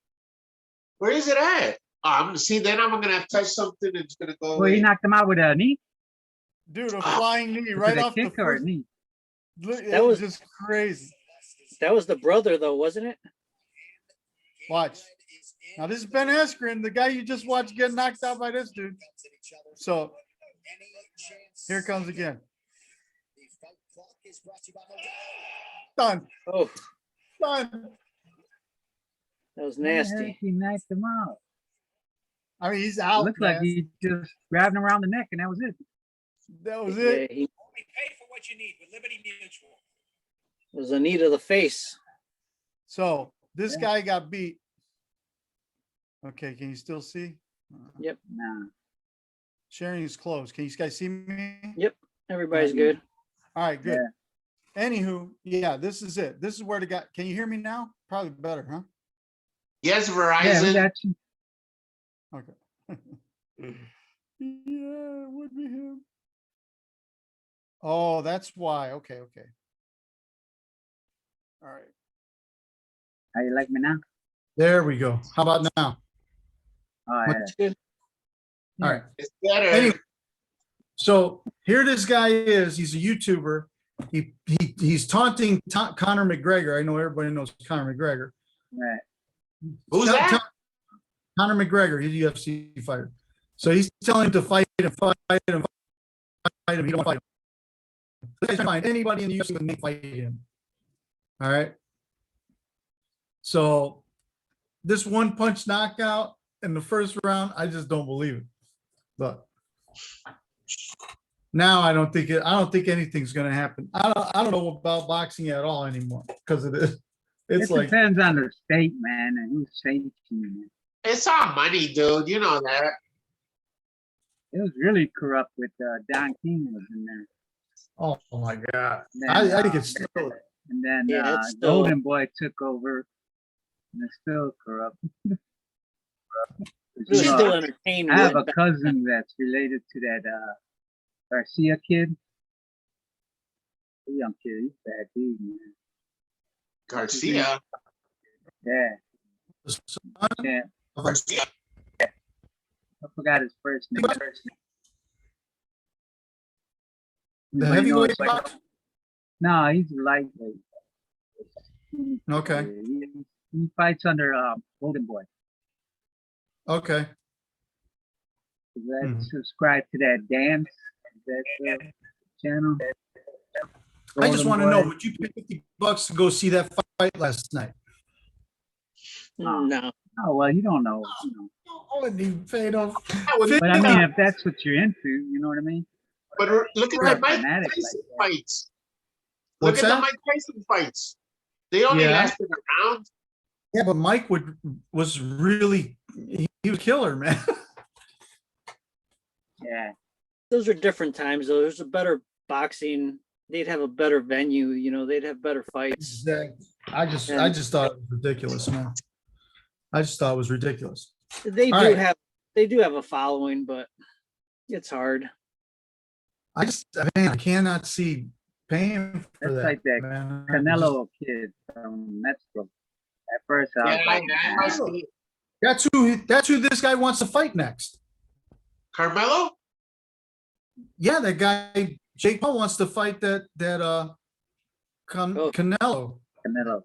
Where is it at? Oh, I'm gonna see. Then I'm gonna have to touch something and it's gonna go Well, he away. knocked him out with a knee. Dude, a flying knee Was right it a off the kick or a first. knee? That was just crazy. That was the brother though, wasn't it? Watch. Now this is Ben Askren, the guy you just watched get knocked out by this dude. So here it comes again. Done. Oh, Done. that was Yeah, nasty. he knocked him out. I mean, he's It out. looked like Man. he just grabbed him around the neck and that was it. That was Yeah, it. he Only pay for what you need with Liberty Mutual. was a knee to the face. So this Yeah. guy got beat. Okay, can you still see? Nah. Sharing is closed. Can you guys see me? Yep, everybody's good. All right, good. Yeah. Anywho, yeah, this is it. This is where the guy. Can you hear me now? Probably better, huh? Yes, Yeah, we Verizon. got you. Okay. Yeah, it would be him. Oh, that's why. Okay, okay. All right. How you like me now? There we go. How about now? Oh, What- yeah. It's good. All right. It's better. Anyway, so here this guy is. He's a YouTuber. He's taunting Conor McGregor. I know everybody knows Conor McGregor. Right. Who's that? Conor McGregor. He's a UFC fighter. So he's telling him to fight him, fight him, fight him. He don't want to fight him. This guy's trying to find anybody in the UFC and fight him. All right. So this one punch knockout in the first round, I just don't believe it. But now I don't think anything's gonna happen. I don't know about boxing at all anymore because of this. It's It like depends on the state, man, and who's sanctioning it. It's all money, dude. You know that. It was really corrupt with Don King was in there. oh my god. Then, I think it's still And then Yeah, it's still- Golden Boy took over, and it's still corrupt. It was You know, still entertaining. I have a cousin that's related to that Garcia kid. The young kid, he's a bad dude, man. Garcia. Yeah, yeah. Garcia. I forgot his first name. the But, you know, heavyweight it's like- boxer. No, he's a lightweight. Okay. He fights under Golden Boy. Okay. Let's subscribe to that dance that channel. I just Golden want to know, Boy. would you pay $50 to go see that fight last night? No, Oh well, you don't know. You know. I wouldn't even pay no. But I mean, if that's what you're into, you know what I mean. But look at You're the a Mike fanatic Tyson like fights. Look What's at the that? Mike Tyson fights. They only Yeah. lasted a round. Yeah, but Mike was really he was killer, man. Yeah. those are different times though. There's a better boxing. They'd have a better venue, you know, they'd have better fights. Exactly. I just thought it was ridiculous, man. I just thought it was ridiculous. They All do right. have a following, but it's hard. I cannot see paying for That's that. like that man. Canelo kid from Mexico. At first, I was Yeah, like, yeah, nah. I see. That's who this guy wants to fight next. Carmelo? Yeah, that guy Jake Paul wants to fight that Oh. Canelo. Canelo.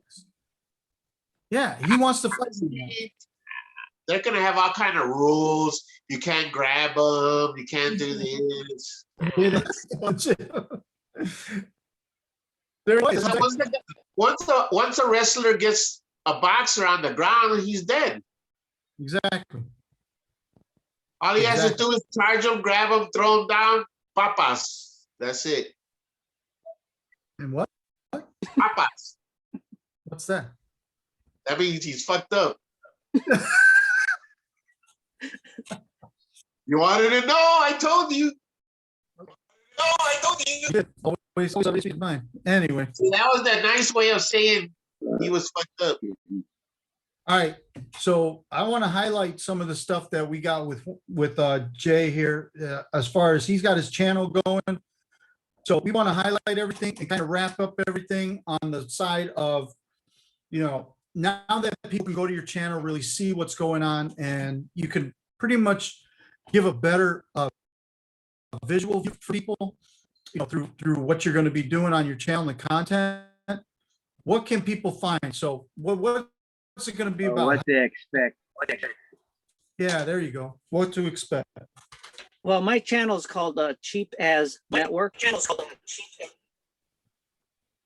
Yeah, he wants to fight him. They're gonna have all kind of rules. You can't grab them. You can't do this. There So is. once a wrestler gets a boxer on the ground, he's dead. Exactly. All he has to Exactly. do is charge him, grab him, throw him down. Papas. That's it. And what? Papas. What's that? That means he's fucked up. You wanted to know? I told you. No, I told you. Always speak mine. Anyway, See, that was that nice way of saying he was fucked up. all right. So I want to highlight some of the stuff that we got with Jay here, as far as he's got his channel going. So we want to highlight everything and kind of wrap up everything on the side of, now that people can go to your channel, really see what's going on, and you can pretty much give a better visual for people, through what you're going to be doing on your channel and content. What can people find? So what's it going to be about? What they expect. Yeah, there you go. What to expect. Well, my channel is called Cheap As Network.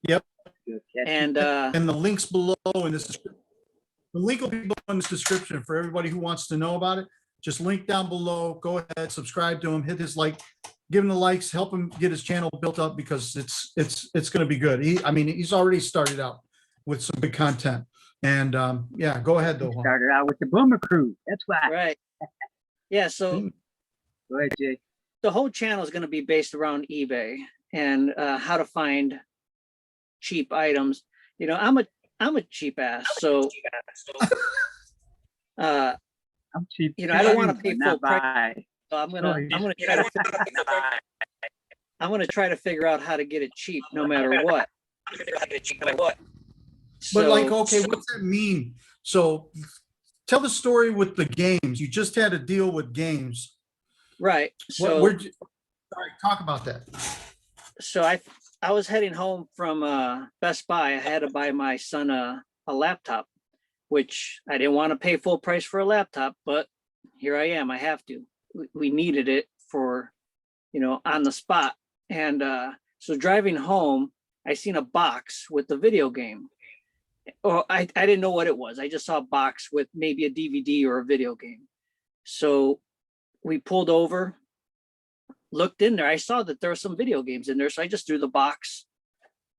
Yep. Good catch. And And the links below in this, the link will be below in this description for everybody who wants to know about it. Just link down below, go ahead, subscribe to him, hit his like, give him the likes, help him get his channel built up, because it's going to be good. He's already started out with some good content. And yeah, go ahead though. Juan. Started out with the Boomer Crew. That's why. right. Yeah, so Go ahead, Jay. the whole channel is going to be based around eBay and how to find cheap items. I'm a cheap ass, so I'm cheap. I don't want to too, pay but full not price. buy. So I'm gonna try to figure out how to get it cheap no matter what. But So, like, okay, what's that mean? So tell the story with the games. You just had to deal with games. right. So All right, talk about that. so I was heading home from Best Buy. I had to buy my son a laptop, which I didn't want to pay full price for a laptop, but here I am. I have to. We needed it for, on the spot. And so driving home, I seen a box with the video game. Oh, I didn't know what it was. I just saw a box with maybe a DVD or a video game. So we pulled over, looked in there. I saw that there were some video games in there. So I just threw the box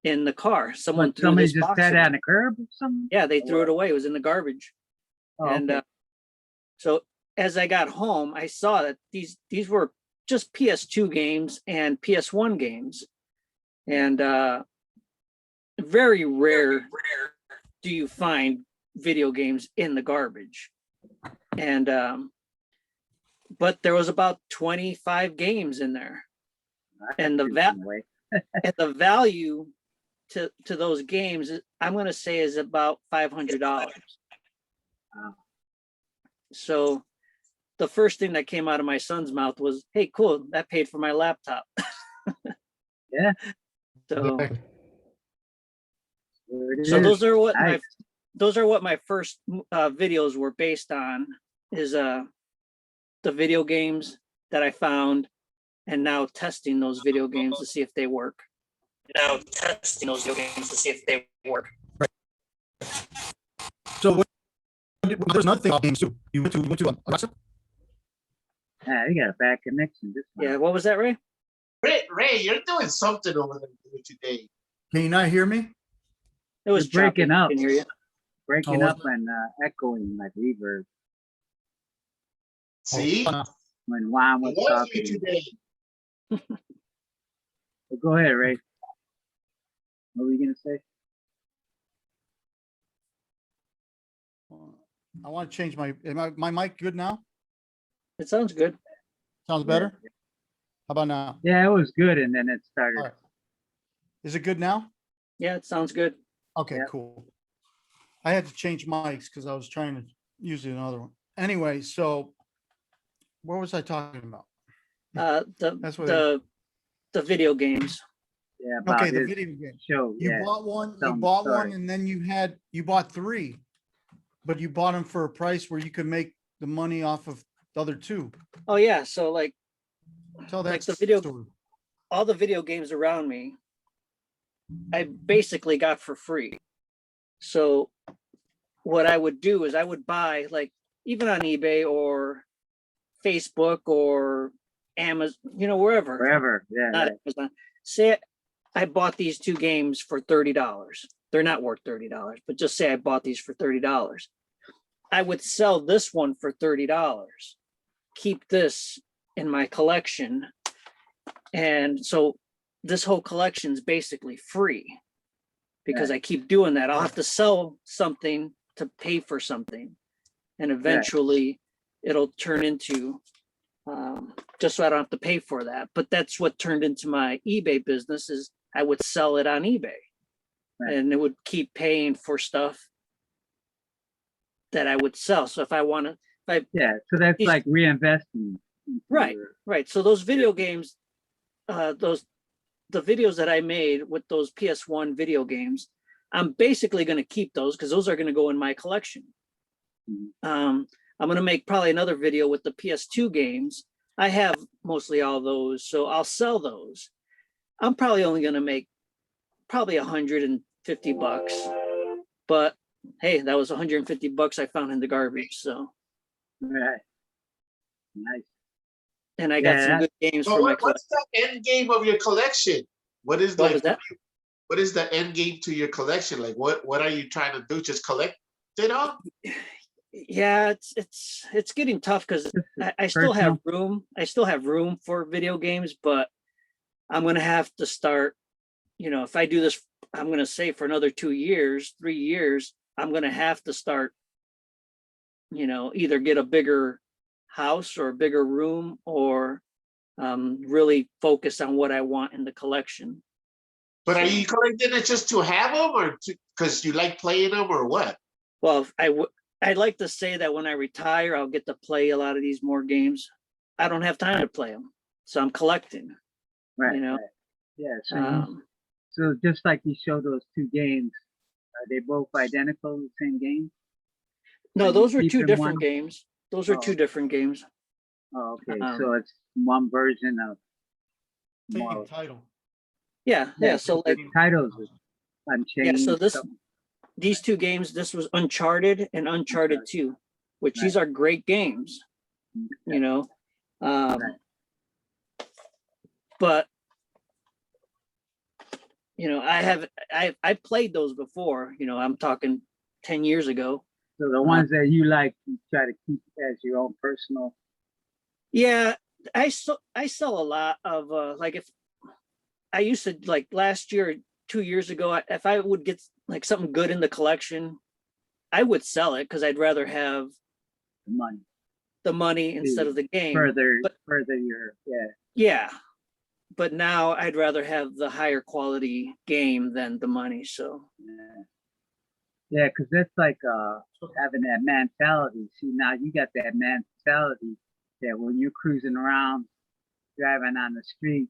in the car. Someone threw Somebody this just box had it away. on the curb or something? Yeah, they threw it away. It was in the garbage. Oh, And okay. so as I got home, I saw that these were just PS2 games and PS1 games. And very rare do you find video games in the garbage. And but there was about 25 games in there. And Way. and the value to those games, I'm going to say, is about $500. Wow. So the first thing that came out of my son's mouth was, "Hey, cool, that paid for my laptop." Yeah. So Exactly. There it so is. those are what my first videos were based on, is the video games that I found, and now testing those video games to see if they work. So there's another thing about games too. You went to Alexa? Yeah, you got a bad connection. This one. Yeah, what was that, Ray? Ray, you're doing something over there today. Can you not hear me? It was You're breaking choppy. up. Can hear you. Breaking Oh, up and echoing like reverb See? when Juan was It was you talking. today. But go ahead, Ray. What were you gonna say? I want to change my mic good now? It sounds good. Sounds better? How about now? Yeah, it was good, and then it started. All right. Is it good now? Yeah, it sounds good. Okay, Yeah. cool. I had to change mics because I was trying to use another one. Anyway, so what was I talking about? That's what The video games. Yeah, about Okay, the his video game. show. You Yeah, bought one, Tell me, sorry. and then you bought three, but you bought them for a price where you could make the money off of the other two. Oh yeah, so like Tell that Like the video- story. all the video games around me, I basically got for free. So what I would do is I would buy, like, even on eBay or Facebook or Amazon, wherever. Forever. Yeah. Not yeah. Amazon. Say I bought these two games for $30. They're not worth $30, but just say I bought these for $30. I would sell this one for $30. Keep this in my collection. And so this whole collection is basically free because I keep doing that. I'll have to sell something to pay for something. And eventually it'll turn into, just so I don't have to pay for that. But that's what turned into my eBay business, is I would sell it on eBay. Right. And it would keep paying for stuff that I would sell. So if I want to, Yeah. So that's These- like reinvesting. into Right. your- Right. So those video games, the videos that I made with those PS1 video games, I'm basically going to keep those because those are going to go in my collection. Mhm. I'm going to make probably another video with the PS2 games. I have mostly all those, so I'll sell those. I'm probably only going to make probably $150, but hey, that was $150 I found in the garbage. So, Right. Nice. and I Yeah, got some good games But for my collection. what's the end game of your collection? What is What like? was that? What is the end game to your collection? Like, what are you trying to do? Just collect it all? Yeah, it's getting tough because I still have room. I still have room for video games, but I'm gonna have to start. If I do this, I'm gonna say for another 2 years, 3 years, I'm gonna have to start. Either get a bigger house or a bigger room, or really focus on what I want in the collection. But are So- you collecting it just to have them, or because you like playing them, or what? Well, I'd like to say that when I retire, I'll get to play a lot of these more games. I don't have time to play them, so I'm collecting. Right. You know, right. Yeah. So, so just like you showed those two games, are they both identical, the same game? no, you those were keep two them different one? games. Those are Oh. two different games. Oh, okay. Um, So it's one version of Same more. title. Yeah. So the like, titles is Unchained. so something. these two games, this was Uncharted and Uncharted 2, which Right. these are great games. You know, Right. but I played those before. I'm talking 10 years ago. So the ones that you like, you try to keep as your own personal. Yeah, I sell a lot of like, if I used to, like last year, 2 years ago, if I would get like something good in the collection, I would sell it because I'd rather have Money the money instead of the game. further But your yeah, but now I'd rather have the higher quality game than the money. So yeah, because that's like having that mentality. See, now you got that mentality that when you're cruising around, driving on the street,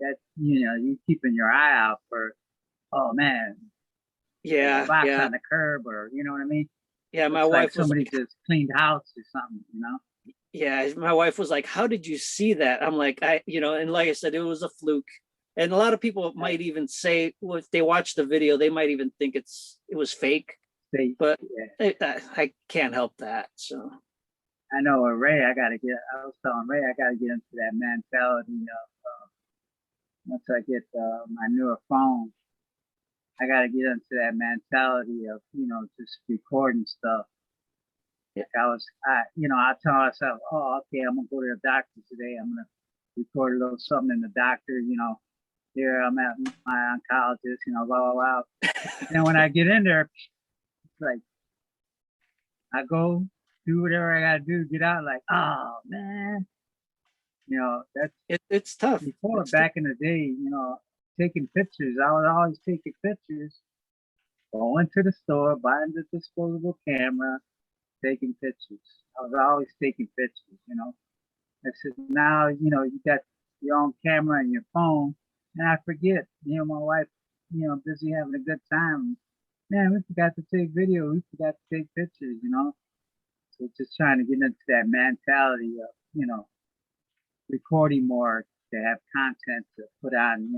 that you keeping your eye out for, oh man, yeah, a box yeah, on the curb, or you know what I mean. yeah. My Looks like wife was somebody like, just cleaned house or something. yeah, my wife was like, "How did you see that?" I'm like, and like I said, it was a fluke. And a lot of people might even say, well, if they watch the video, they might even think it was fake. They, But yeah. I can't help that. So I know with Ray, I was telling Ray, I gotta get into that mentality of once I get my newer phone, I gotta get into that mentality of, just recording stuff. Yeah. I tell myself, oh, okay, I'm gonna go to the doctor today. I'm gonna record a little something in the doctor, here I'm at my oncologist, blah, blah, blah. And when I get in there, it's like, I go do whatever I gotta do, get out, like, oh man. That's it's tough. before, It's back in the day, taking pictures. I was always taking pictures, going to the store, buying the disposable camera, taking pictures. I was always taking pictures. I said, now, you got your own camera and your phone, and I forget, my wife, busy having a good time. Man, we forgot to take video. We forgot to take pictures. So just trying to get into that mentality of, recording more to have content to put on,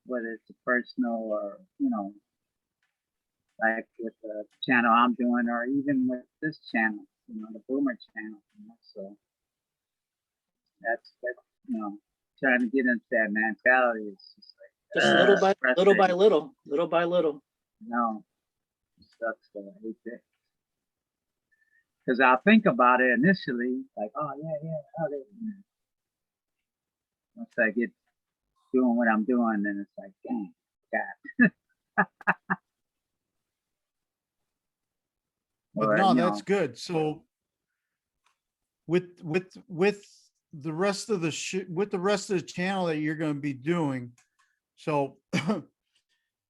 whether it's a personal or, like with the channel I'm doing, or even with this channel, the Boomer channel. So that's trying to get into that mentality. It's just like just little by frustrating. little by little. It sucks though. I hate that. Because I'll think about it initially, like, oh yeah, once I get doing what I'm doing, then it's like, dang, God. But Or, no, that's good. So with the rest of with the rest of the channel that you're going to be doing, so not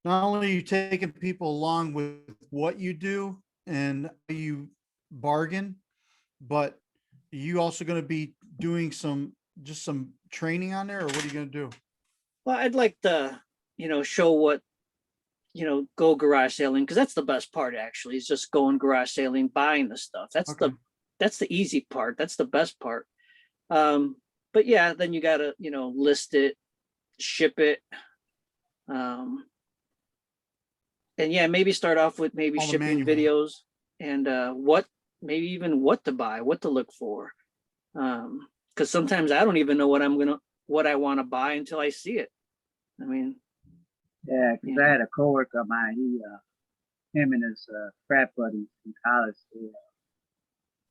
only are you taking people along with what you do and how you bargain, but you also going to be doing just some training on there, or what are you gonna do? Well, I'd like to, show what, go garage sailing, because that's the best part actually, is just going garage sailing, buying the stuff. That's Okay. that's the easy part. That's the best part. But yeah, then you gotta, list it, ship it. And yeah, maybe start off with maybe All the shipping manual. videos and maybe even what to buy, what to look for. Because sometimes I don't even know what I want to buy until I see it. I mean, Yeah, because I had a coworker of mine. Him and his frat buddies in college.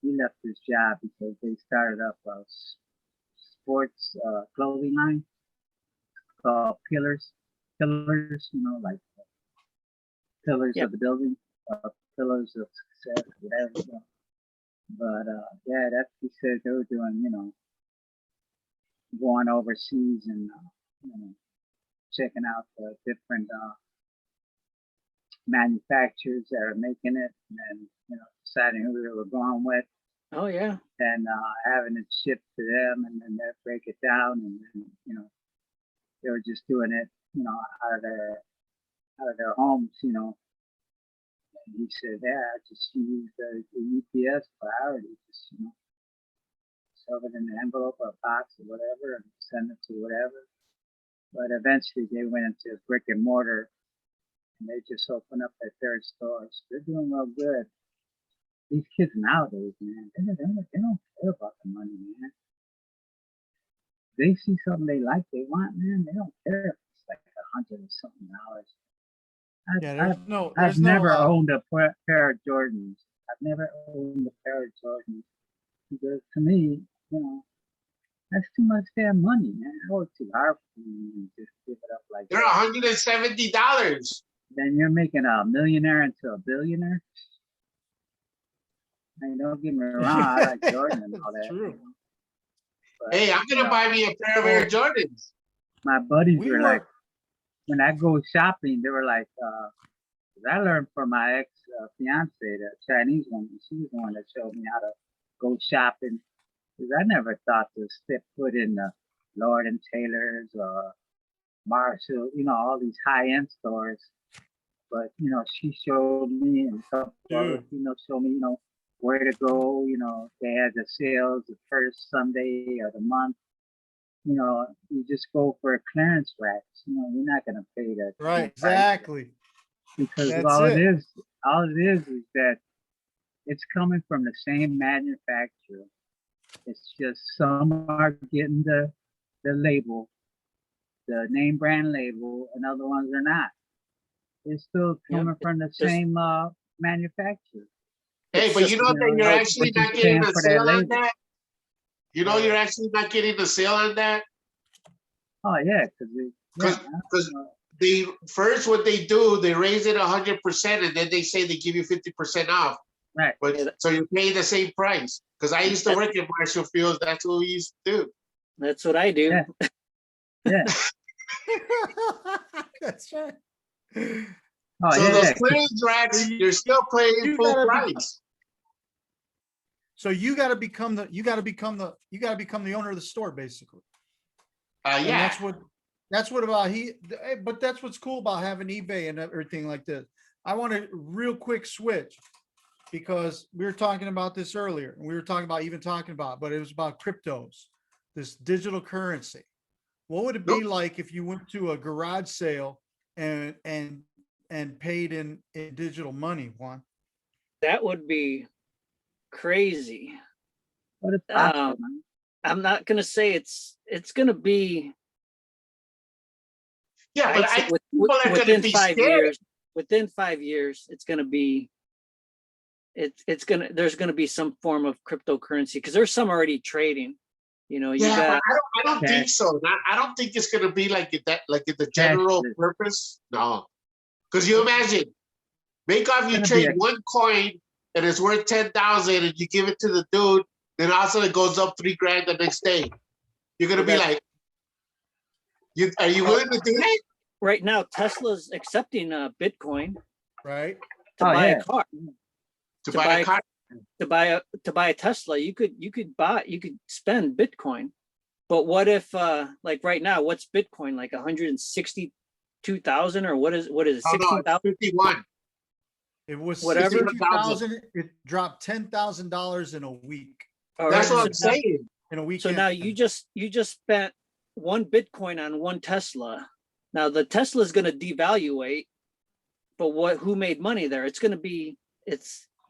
He left his job because they started up a sports clothing line called Pillars. Pillars, like pillars Yep. of the building, pillars of success, whatever. But yeah, that's he said they were doing, going overseas and checking out the different manufacturers that are making it, and then deciding who they were going with, oh yeah, and having it shipped to them, and then they break it down, and then they were just doing it, out of their homes, And he said, yeah, just use the UPS priority, just shove it in an envelope or a box or whatever, and send it to whatever. But eventually, they went into brick and mortar, and they just opened up their third stores. They're doing real good. These kids nowadays, man, they don't care about the money, man. They see something they like, they want, man. They don't care if it's like $100 or something. Yeah, I've never owned a pair of Jordans. I've never owned a pair of Jordans because to me, that's too much damn money, man. I work too hard for you and just give it up like They're that. $170. Then you're making a millionaire into a billionaire. I mean, don't get me wrong, I like Jordan and all that. True. But, Hey, I'm gonna buy me a pair of Air Jordans. my buddies We were were- like, when I go shopping, they were like, 'cause I learned from my ex fiance, the Chinese woman. She was the one that showed me how to go shopping. Because I never thought to step foot in the Lord and Taylor's or Marshall, all these high end stores. But she showed me, and a couple other females showed me, where to go. They had the sales the first Sunday of the month. You just go for a clearance racks. You're not gonna pay the Right, full price. exactly. Because That's all it. it is that it's coming from the same manufacturer. It's just some are getting the label, the name brand label, and other ones are not. It's still Yep, coming from the just- same manufacturer. Hey, but you know that you're actually what you're not getting paying a for that sale on label. that? You know you're actually not getting a sale on that? Oh yeah, because Because they first what they do, they raise it 100%, and then they say they give you 50% off. right. But Yeah, so you pay the same price. Because I used to work at Marshall Fields, that's what we used to do. that's what I do. Yeah. Yeah. That's right. Oh So yeah. those 'cause- clearance racks, you- you're still paying you full gotta be- price. So you got to become the owner of the store, basically. And Yeah. that's what's cool about having eBay and everything like this. I want to real quick switch because we were talking about this earlier, and we were talking about, but it was about cryptos, this digital currency. What would it be like if you went to a garage sale and paid in digital money, Juan? That would be crazy. But it's possible, Um, man. I'm not gonna say it's gonna be. Yeah, but I'd say I think people are gonna within be 5 scared. years. Within 5 years, it's gonna be. There's gonna be some form of cryptocurrency because there's some already trading. You Yeah, got but I don't Okay. think so. I don't think it's gonna be like that, like in the general Yes. purpose. No, because you imagine, make off you Gonna be trade a- one coin and it's worth 10,000, and you give it to the dude, then also it goes up $3,000 the next day. You're gonna be like, are you willing to do that? right now Tesla's accepting Bitcoin Right? to Oh, buy yeah. a car. To To buy buy- a car? to buy a Tesla, you could spend Bitcoin. But what if like right now, what's Bitcoin, like 162,000, or what is it, Oh, no, 16,000, it's 51. It was Whatever. 62,000. It dropped $10,000 in a week. all That's right, what so I'm saying. In a So weekend. now you just spent one Bitcoin on one Tesla. Now the Tesla is going to devaluate, but who made money there? It's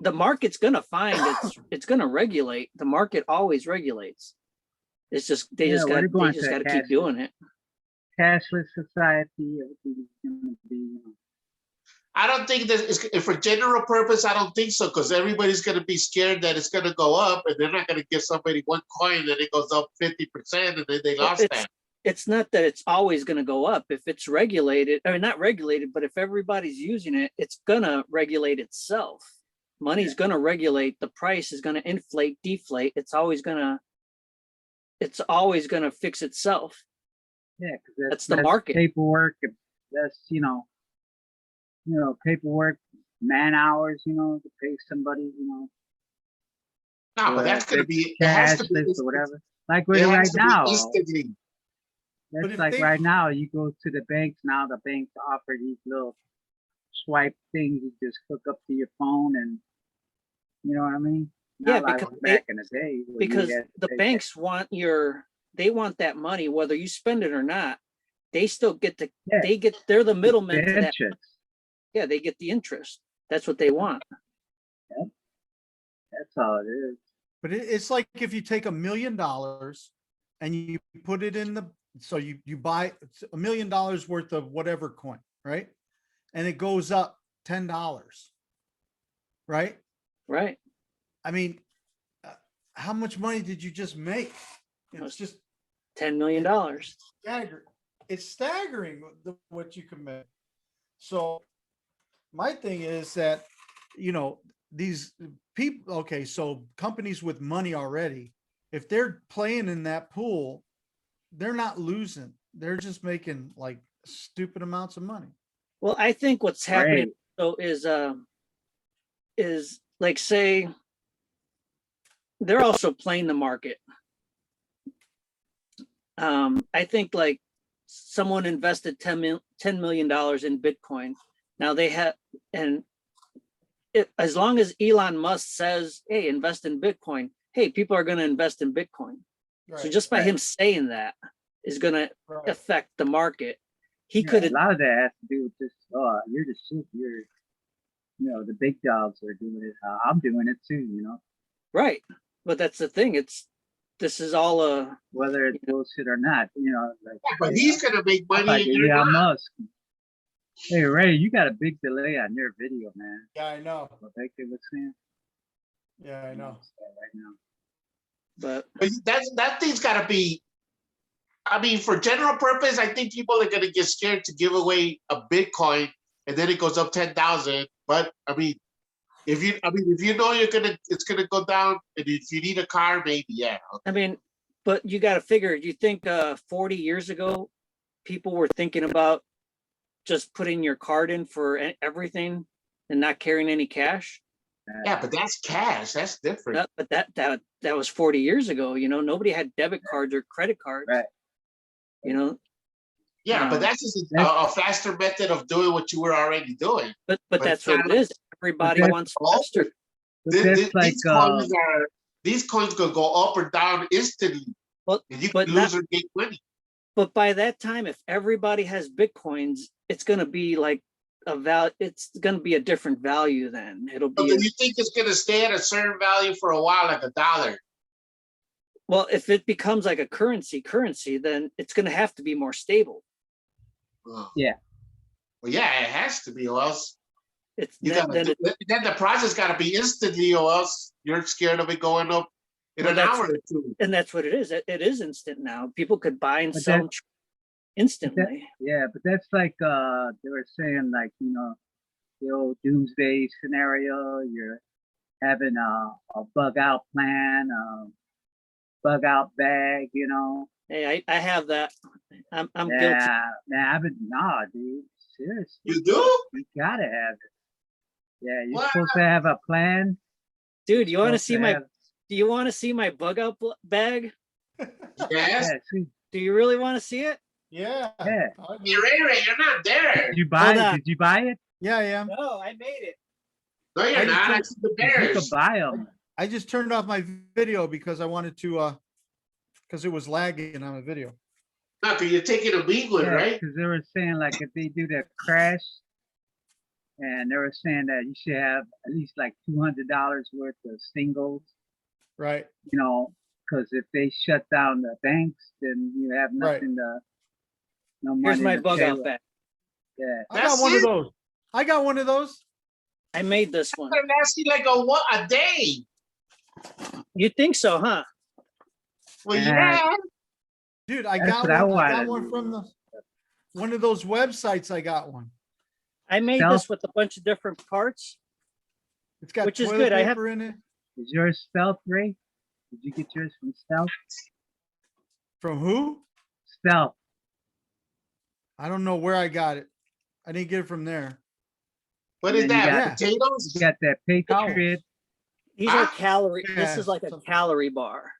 the market's going to find it's going to regulate. The market always regulates. It's just they Yeah, just we're got going to to keep doing it. cashless society. Everything's gonna be, I don't think that it's for general purpose. I don't think so, because everybody's going to be scared that it's going to go up, and they're not going to give somebody one coin and it goes up 50%, and then they Well, lost that. It's not that it's always going to go up. If it's regulated, I mean, not regulated, but if everybody's using it, it's going to regulate itself. Money's going to regulate. The price is going to inflate, deflate. It's always going to fix itself. yeah, because That's the market. paperwork. That's paperwork, man hours. To pay somebody. No, but or that's if going to it's be, it has to be, cashless or whatever. Like it has right to be now, instantly. But that's if like they- right now. You go to the banks now. The banks offer these little swipe things. You just hook up to your phone, and you know what I mean. Yeah, Not like because back in the day. where you because had to the pay banks want they want that money, whether you spend it or not. They still get to, Yeah. they're the the middlemen to that. interest. Yeah, they get the interest. That's what they want. That's all it is. But it's like if you take $1 million and you put it in so you buy $1 million worth of whatever coin, right? And it goes up $10, right? Right. I mean, how much money did you just make? That's- It's just $10 million. staggering. It's staggering what you can make. So my thing is that, these people, okay, so companies with money already, if they're playing in that pool, they're not losing. They're just making like stupid amounts of money. Well, I think what's happening Right. though is like, say they're also playing the market. I think like someone invested $10 million in Bitcoin. Now they have, and as long as Elon Musk says, hey, invest in Bitcoin, hey, people are going to invest in Bitcoin. So just by him saying that is going to affect the market. He Yeah, could a have, lot of that has to do with just, you're the shit. The big dogs are doing it. I'm doing it too. right. But that's the thing. This is all Whether it's bullshit or not. Like, But he's going to make money like and you're Elon not. Musk. Hey Ray, you got a big delay on your video, man. Yeah, I know. What Baker was saying. Yeah, I know. Right now. but But that thing's got to be, I mean, for general purpose, I think people are going to get scared to give away a Bitcoin and then it goes up 10,000. But I mean, if you know it's gonna go down, and if you need a car, maybe, yeah. I mean, but you got to figure, you think 40 years ago, people were thinking about just putting your card in for everything and not carrying any cash? Yeah, but that's cash. That's different. But that was 40 years ago. Nobody had debit cards or credit cards. Right. Yeah, but Um, that's just a faster method of doing what you were already doing. But But that's what it is. Everybody that's wants all- faster. But that's like These coins could go up or down instantly, Well, and you but can lose or make money. But by that time, if everybody has Bitcoins, it's going to be like it's going to be a different value then. It'll But be, do you think it's gonna stay at a certain value for a while, like $1? well, if it becomes like a currency, then it's going to have to be more stable. Oh. Yeah. Well, yeah, it has to be, or else It's you then, gotta. then Then the process got to be instantly, or else you're scared of it going up in Well, an that's- hour or two. and that's what it is. It is instant now. People could buy and But sell instantly. yeah, but that's like they were saying, like, the old doomsday scenario. You're having a bug out plan, bug out bag, Hey, I have that. I'm guilty. Yeah, man, dude. Seriously, You do? you gotta have it. Yeah, you're What? supposed to have a plan. Dude, you want to Stuff see my? have- Do you want to see my bug out bag? Yes. Yeah, see, Do you really want to see it? Yeah. Yeah. You're right. You're not there. did you buy Hold it? on. Did you buy it? Yeah, I am. No, I made it. No, I you're just not. I told- see the You could bears. buy them. I just turned off my video because I wanted to, because it was lagging on my video. No, because you're taking a England, Yeah, right? because they were saying like if they do that crash, and they were saying that you should have at least like $200 worth of singles, Right. you know, because if they shut down the banks, then you have Right. nothing to, no money. Here's my to bug pay out with. bag. Yeah, I That's got one of it? those. I got one of those. I made this one. They're asking like a day. You think so, huh? Well, Yeah. yeah. Dude, I That's got what I one. I got wanted. one from one of those websites. I got one. I made Stealth? this with a bunch of different parts. It's got Which is toilet good. I have- paper in it. is yours Stealth, Ray? Did you get yours from Stealth? From who? Stealth. I don't know where I got it. I didn't get it from there. What is And you that? got- Potatoes? You got that Patriot. These are Huh? calorie. This Yeah, is like a so- calorie bar.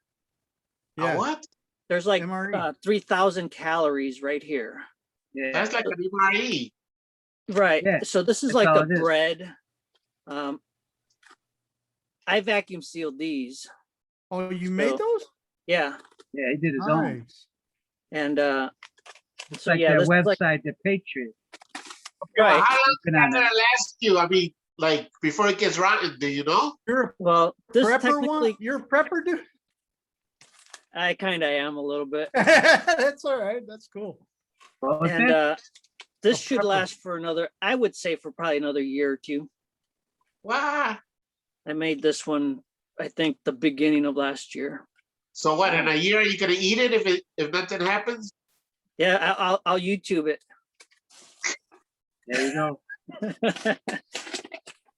A Yeah. what? There's like MRE. 3,000 calories right here. Yeah. That's like an MRE. Right. Yeah, So this is that's like all a it is. bread. I vacuum sealed these. Oh, you made So- those? Yeah. Yeah, he did his own. Nice. And It's so like yeah, that this is like website, the Patriot. right. How long is Been that on gonna that. last you? I mean, like before it gets rotten, do you know? You're Well, a this prepper technically one? You're a prepper, dude? I kind of am a little bit. That's all right. That's cool. What was And that? this A should prepper. last for another, I would say for probably another year or two. Wow. I made this one, I think, the beginning of last year. So what? In a year, are you gonna eat it if nothing happens? Yeah, I'll YouTube it. There you go.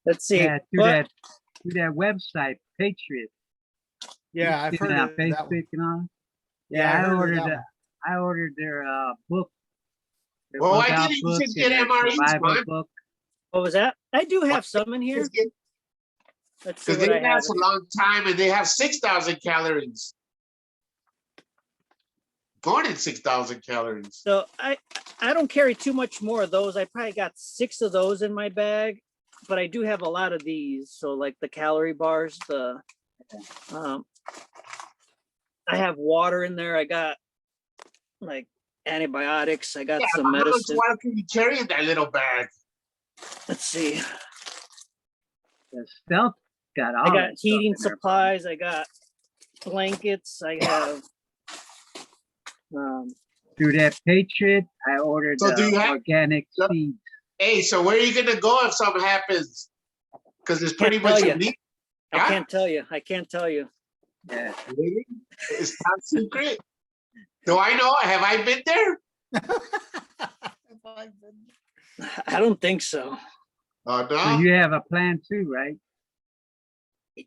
Let's see. Yeah, What- through that website, Patriot. Yeah, I've Seen heard it on of that one. Facebook and all. Yeah, Yeah, I I heard of ordered that that. one. I ordered their book. Their Well, why bug out didn't you book just get and their MREs, survival man? book. What was that? I do have some in here. Let's see Because what they I have. last a long time and they have 6,000 calories. More than 6,000 calories. So I don't carry too much more of those. I probably got 6 of those in my bag, but I do have a lot of these. So like the calorie bars, I have water in there. I got like antibiotics. I got Yeah, some but how much medicine. water can you carry in that little bag? Let's see. The Stealth got all I got that stuff heating in there. supplies. I got blankets. I have Through that Patriot, I ordered So do you have- organic Yep. seeds. Hey, so where are you gonna go if something happens? Because it's pretty Can't much tell a you. leak. I Huh? can't tell you. I can't tell you. Yeah. Really? It's top secret. Do I know? Have I been there? I don't think so. Oh So no. you have a plan too, right?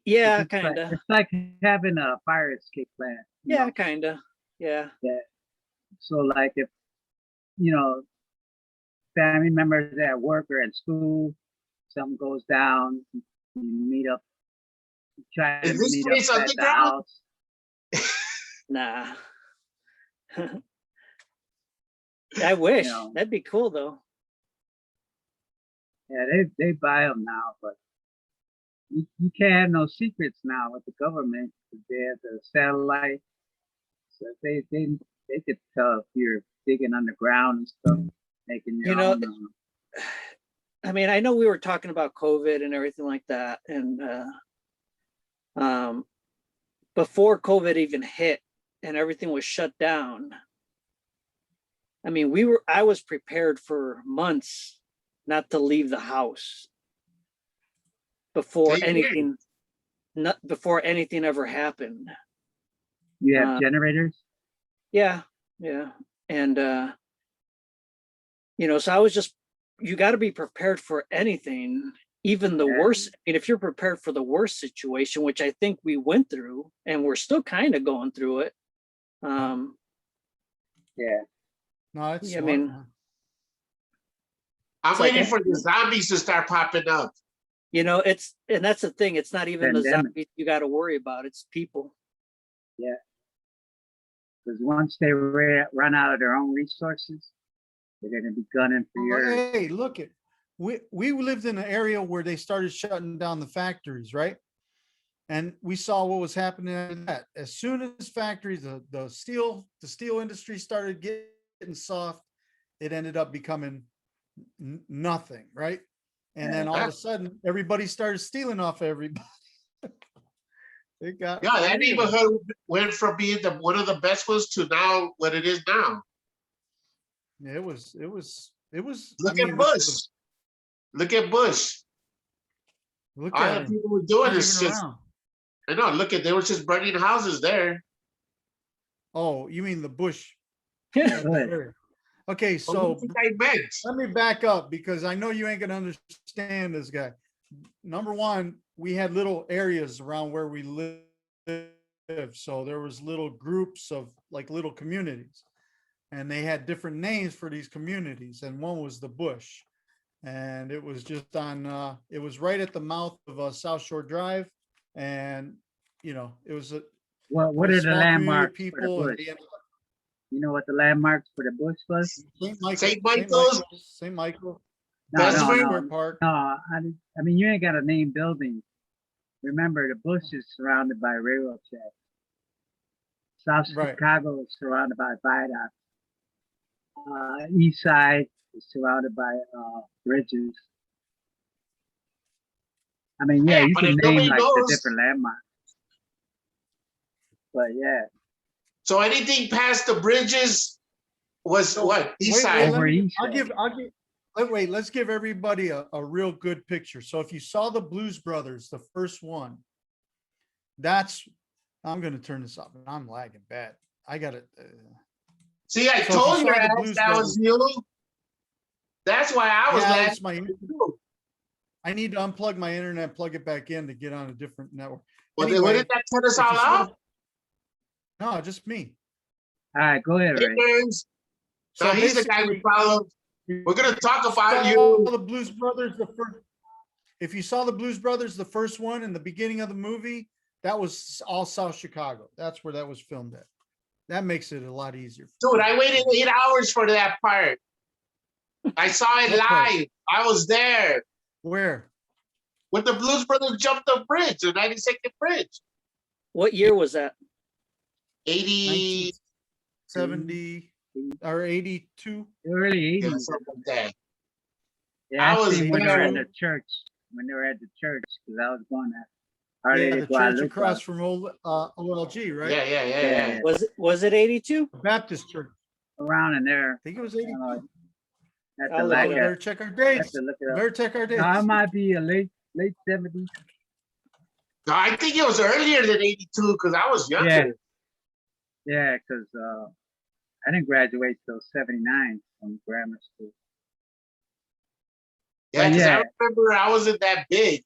Yeah, It's like- kind of. It's like having a fire escape plan. you Yeah, know? kind of. Yeah. So like if, family members at work or at school, something goes down, you meet up, you try Is to this meet place up at the underground? house. Nah. I wish. know. That'd be cool though. Yeah, they buy them now, but you can't have no secrets now with the government. 'Cause they have the satellite, so they could tell if you're digging underground and stuff, making your You know, own. I mean, I know we were talking about COVID and everything like that. And before COVID even hit and everything was shut down, I mean, I was prepared for months not to leave the house before Same here. before anything ever happened. You have uh, generators. Yeah. And so I was just, you got to be prepared for anything, even the Yeah. worst. I mean, if you're prepared for the worst situation, which I think we went through and we're still kind of going through it. Yeah. No, it's Yeah, I smart, mean- man. I'm It's like waiting for the zombies to start popping up. You know, and that's the thing. It's not even the Pandemic. zombies you got to worry about. It's people. Because once they run out of their own resources, they're going to be gunning for Well, yours. hey, look it. We lived in an area where they started shutting down the factories, right? And we saw what was happening at that. As soon as factories, the steel industry started getting soft, it ended up becoming nothing, right? And then all of a sudden, everybody started stealing off everybody. It got Yeah, that real. neighborhood went from being one of the best ones to now what it is now. It was. Look I at mean, Bush. Look at Bush. look All at the him. people were doing Not is even just, around. I know, look at, they were just burning houses there. Oh, you mean the Bush? Yeah. Good. Okay, So so what do you think I meant? let me back up because I know you ain't gonna understand this guy. Number one, we had little areas around where we live, so there was little groups of like little communities, and they had different names for these communities, and one was the Bush, and it was just on. It was right at the mouth of South Shore Drive, and it was a What are the small community of landmarks for the people, and bush? You know what the landmarks for the bush was? St. Michael's, St. Michael, No, Bessemer? no, Square no, Park. no. I mean, you ain't got to name buildings. Remember, the bush is surrounded by railroad tracks. South Right. Chicago is surrounded by viaducts. East side is surrounded by bridges. I mean, yeah, Yeah, you but can if name nobody like the knows, different landmarks. But yeah, so anything past the bridges was So, what? East wait, side. over east I'll side. give, wait, let's give everybody a real good picture. So if you saw the Blues Brothers, the first one, I'm gonna turn this off. I'm lagging bad. I got it. See, I So if you told you saw the that Blues that was Brothers- you. That's why I was Yeah, laughing. it's my, I need to unplug my internet, plug it back in to get on a different network. Well, then Anyway, wouldn't that cut us if all you saw out? No, just me. All right, go ahead, Hey, Ray. Burns. So Now he's the guy with basically, problems. We're gonna talk about saw you. the Blues Brothers, the first. If you saw the Blues Brothers, the first one in the beginning of the movie, that was all South Chicago. That's where that was filmed at. That makes it a lot easier. Dude, I waited 8 hours for that part. I saw it What part? live. I was there Where? when the Blues Brothers jumped the bridge, the 92nd Bridge. What year was that? 80, 1970 or 82? Early yeah, 80s. something like that. Yeah, I I was seen when they were at there. the church. When they were at the church, because I was going to Harley Yeah, de the church Guadalupe. across from OLG, right? Yeah. Was it 82? Baptist church. Around in there. I think it was 82. At I'll the look like, it up. Better check our have dates. to look it up. Better check our dates. No, it might be a late 70s. No, I think it was earlier than 82 because I was younger. Yeah, because I didn't graduate till 79 from grammar school. Yeah, because yeah. I remember I wasn't that big.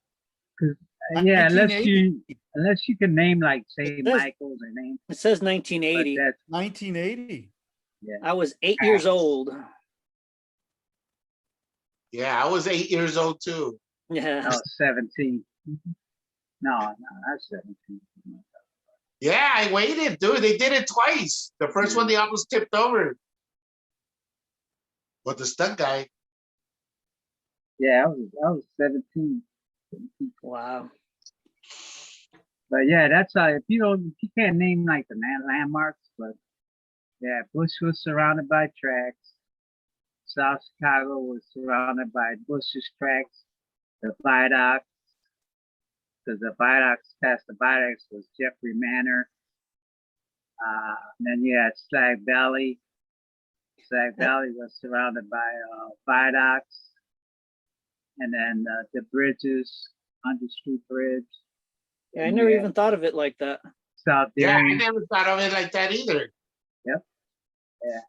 Yeah, 1980. unless you can name like St. It says- Michael's or name, It says but 1980. that's 1980. I was 8 years old. Yeah, I was 8 years old too. Yeah. I was 17. No, I was 17. Yeah, I waited, dude. They did it twice. The first one they almost tipped over. But the stunt guy, Yeah, I was 17. Wow. But yeah, that's if you can't name like the landmarks, but yeah, Bush was surrounded by tracks. South Chicago was surrounded by Bush's tracks, the viaducts, because the viaducts past the viaducts was Jeffrey Manor. Then you had Sag Valley. Sag Valley was surrounded by viaducts, and then the bridges, 100th Street Bridge. Yeah, I never even thought of it like that. South yeah, I Darien. never thought of it like that either. Yep. Yeah.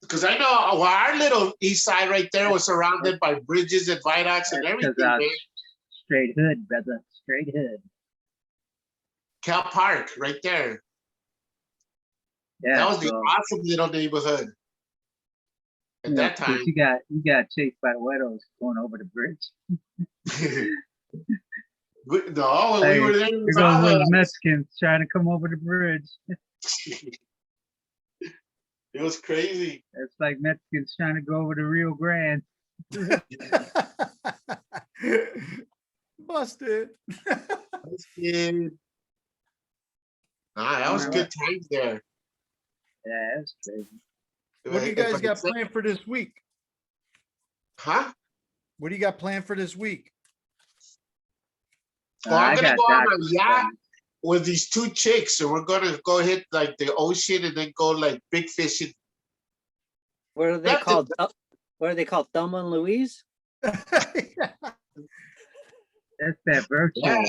Because I know well, our little east side right there was surrounded by bridges and viaducts and everything, man. Straight hood, brother. Straight hood. Cal Park right there. Yeah. That was the so- awesome little neighborhood. at that 'cause time. you got chased by the widows going over the bridge. No, when we Hey, were there, it here was goes all those the- Mexicans trying to come over the bridge. It was crazy. It's like Mexicans trying to go over the Rio Grande. Busted. Yeah. Nah, that was good times there. Yeah, that's crazy. What do you If I guys could got say- planned for this week? Huh? What do you got planned for this week? Well, I'm I gonna got go on a doctor's yacht appointments. with these two chicks, so we're gonna go hit like the ocean and then go like big fishing. What are they Nothing. called? What are they called? Thelma and Louise? That's that virtue. Yeah.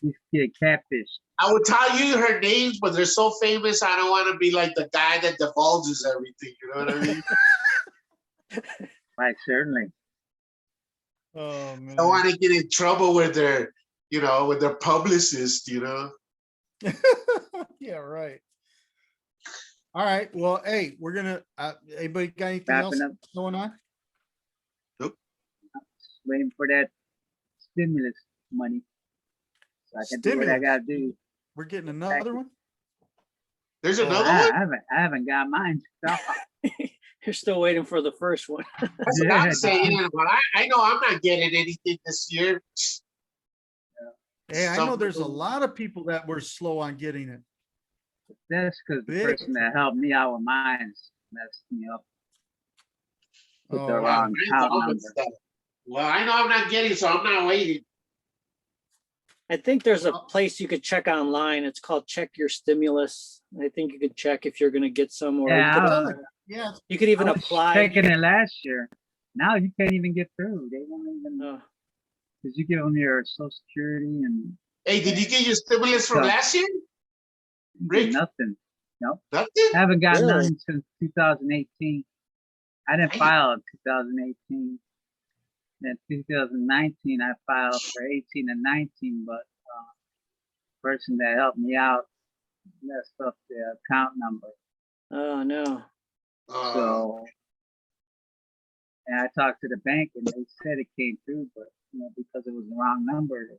You get catfish. I would tell you her names, but they're so famous. I don't want to be like the guy that divulges everything. You know what I mean? Right, certainly. Oh, I man. don't want to get in trouble with their, with their publicist. Yeah, right. All right. Well, hey, we're gonna, anybody got anything else Wrapping up. going on? Waiting for that stimulus money. So I can do what I Stimulus? gotta do. We're getting another one? There's Oh, another I one. haven't got mine. You're still waiting for the first one. That's what I'm saying. But I know I'm not getting anything this year. Hey, I know Some- there's a lot of people that were slow on getting it. That's because the Big. person that helped me out with mine messed me up. Put the Oh, wrong account Mine's all number. mixed up. Well, I know I'm not getting, so I'm not waiting. I think there's a place you could check online. It's called Check Your Stimulus. I think you could check if you're gonna get some, or Yeah, you could, I was- yeah. you could even I was apply. checking it last year. Now you can't even get through. They won't even, Uh, because you give them your social security and Hey, did you get your stimulus from So- last year? you Rick? get nothing. Nothing? I haven't gotten Really? none since 2018. I didn't Damn. file in 2018. Then 2019, I filed for 18 and 19, but person that helped me out messed up the account number. oh no. So, and I talked to the bank and they said it came through, but because it was the wrong number,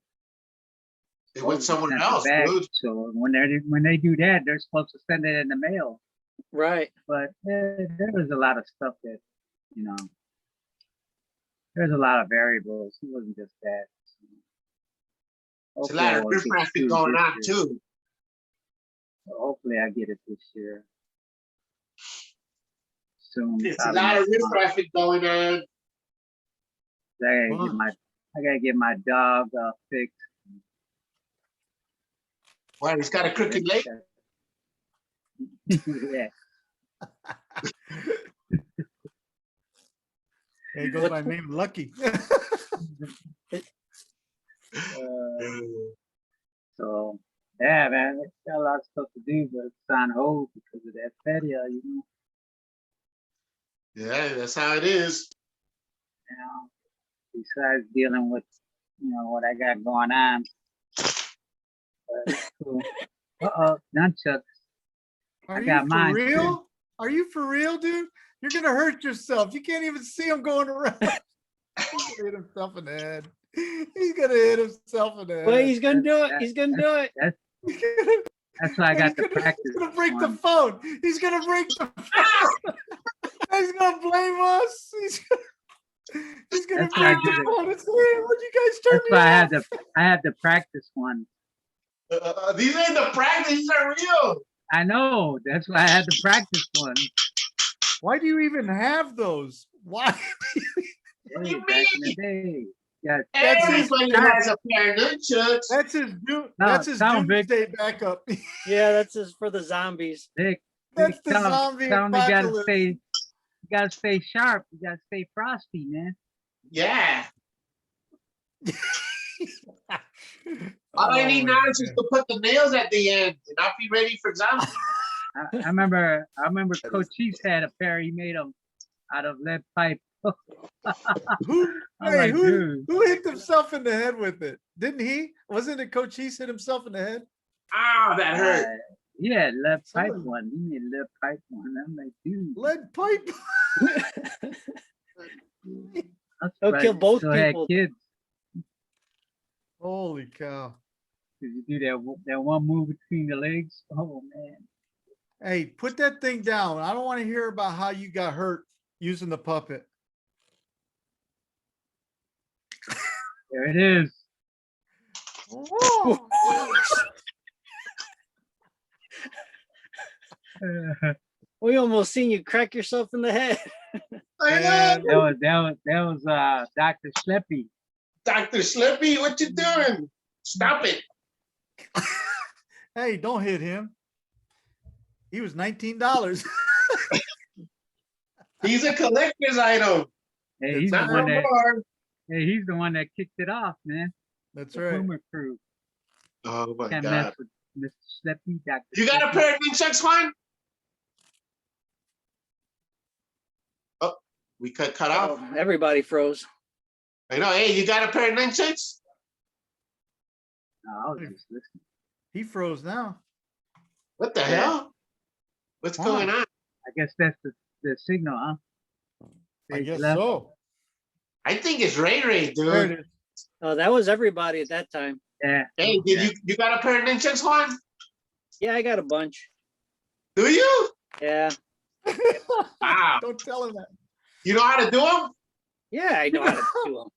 It went somewhere sent it else, back. dude. So when they do that, they're supposed to send it in the mail. Right. But there was a lot of stuff that, there's a lot of variables. It wasn't just that. There's a lot of Hopefully I will get traffic through going this on year. too. Hopefully I get it this year. Soon. There's a probably lot of next month. traffic going on. I gotta get my dog fixed. Well, he's got a crooked leg. Yeah. It goes by name Lucky. So yeah, man, it's got a lot of stuff to do, but it's on hold because of that feria, Yeah, that's how it is. Besides dealing with, what I got going on. But it's cool. Nunchucks. Are you got for mine, real? too. Are you for real, dude? You're gonna hurt yourself. You can't even see him going around. He's gonna hit himself in the head. He's gonna hit himself in the head. Well, he's gonna do it. He's gonna do it. He's gonna- That's why I and got he's the gonna- practice. He's gonna break the one. phone. He's gonna break the phone. He's gonna blame us. He's gonna That's why I break the did it. phone and say, "Hey, would you guys turn That's me why off?" I had the practice one. These ain't the practice, these are real. I know. That's why I had the practice one. Why do you even have those? Why? What do you Back in the mean? day. Yeah, That's his- Everybody has a pair of nunchucks. That's his No, that's his sound big. doomsday backup. Yeah, that's just for the zombies. Dick. That's the tell 'em- zombie tell 'em they gotta apocalypse. you gotta stay sharp. You gotta stay frosty, man. Yeah. All I need Oh, now is just to put the nails at the end and I'll be ready for zombies. I remember Coach Chiefs had a pair. He made them out of lead pipe. Who, I'm hey, like, who, dude. who hit himself in the head with it? Didn't he? Wasn't it Coach Cheese hit himself in the head? Ah, that hurt. Yeah, lead pipe Someone- one. He made a lead pipe one. I'm like, dude. Lead pipe. That's He'll right. kill both Still had people. kids. Holy cow. Did you do that one move between the legs? Oh man. Hey, put that thing down. I don't want to hear about how you got hurt using the puppet. There it is. Whoa. We almost seen you crack yourself in the head. I Man, know. that was Dr. Schleppy. Dr. Slippy, what you doing? Stop it. hey, don't hit him. He was $19. He's a collector's item. Hey, he's That's the Not one no that more. hey, he's the one that kicked it off, man. That's The right. Boomer crew. Oh my Can't God. mess with Mr. Schleppy, Dr. You got a Schleppy. pair of nunchucks, Juan? Oh, we cut off. Oh, everybody froze. I know. Hey, you got a pair of nunchucks? No, I was just listening. He froze now. What the Yeah. hell? What's Wow. going on? I guess that's the signal, huh? I Stage guess left. so. I think it's Ray Ray, There dude. it is. Oh, that was everybody at that time. Yeah. Hey, you got a pair of nunchucks, Juan? Yeah, I got a bunch. Do you? Yeah. Wow. Don't tell him that. You know how to do them? Yeah, I know how to do them.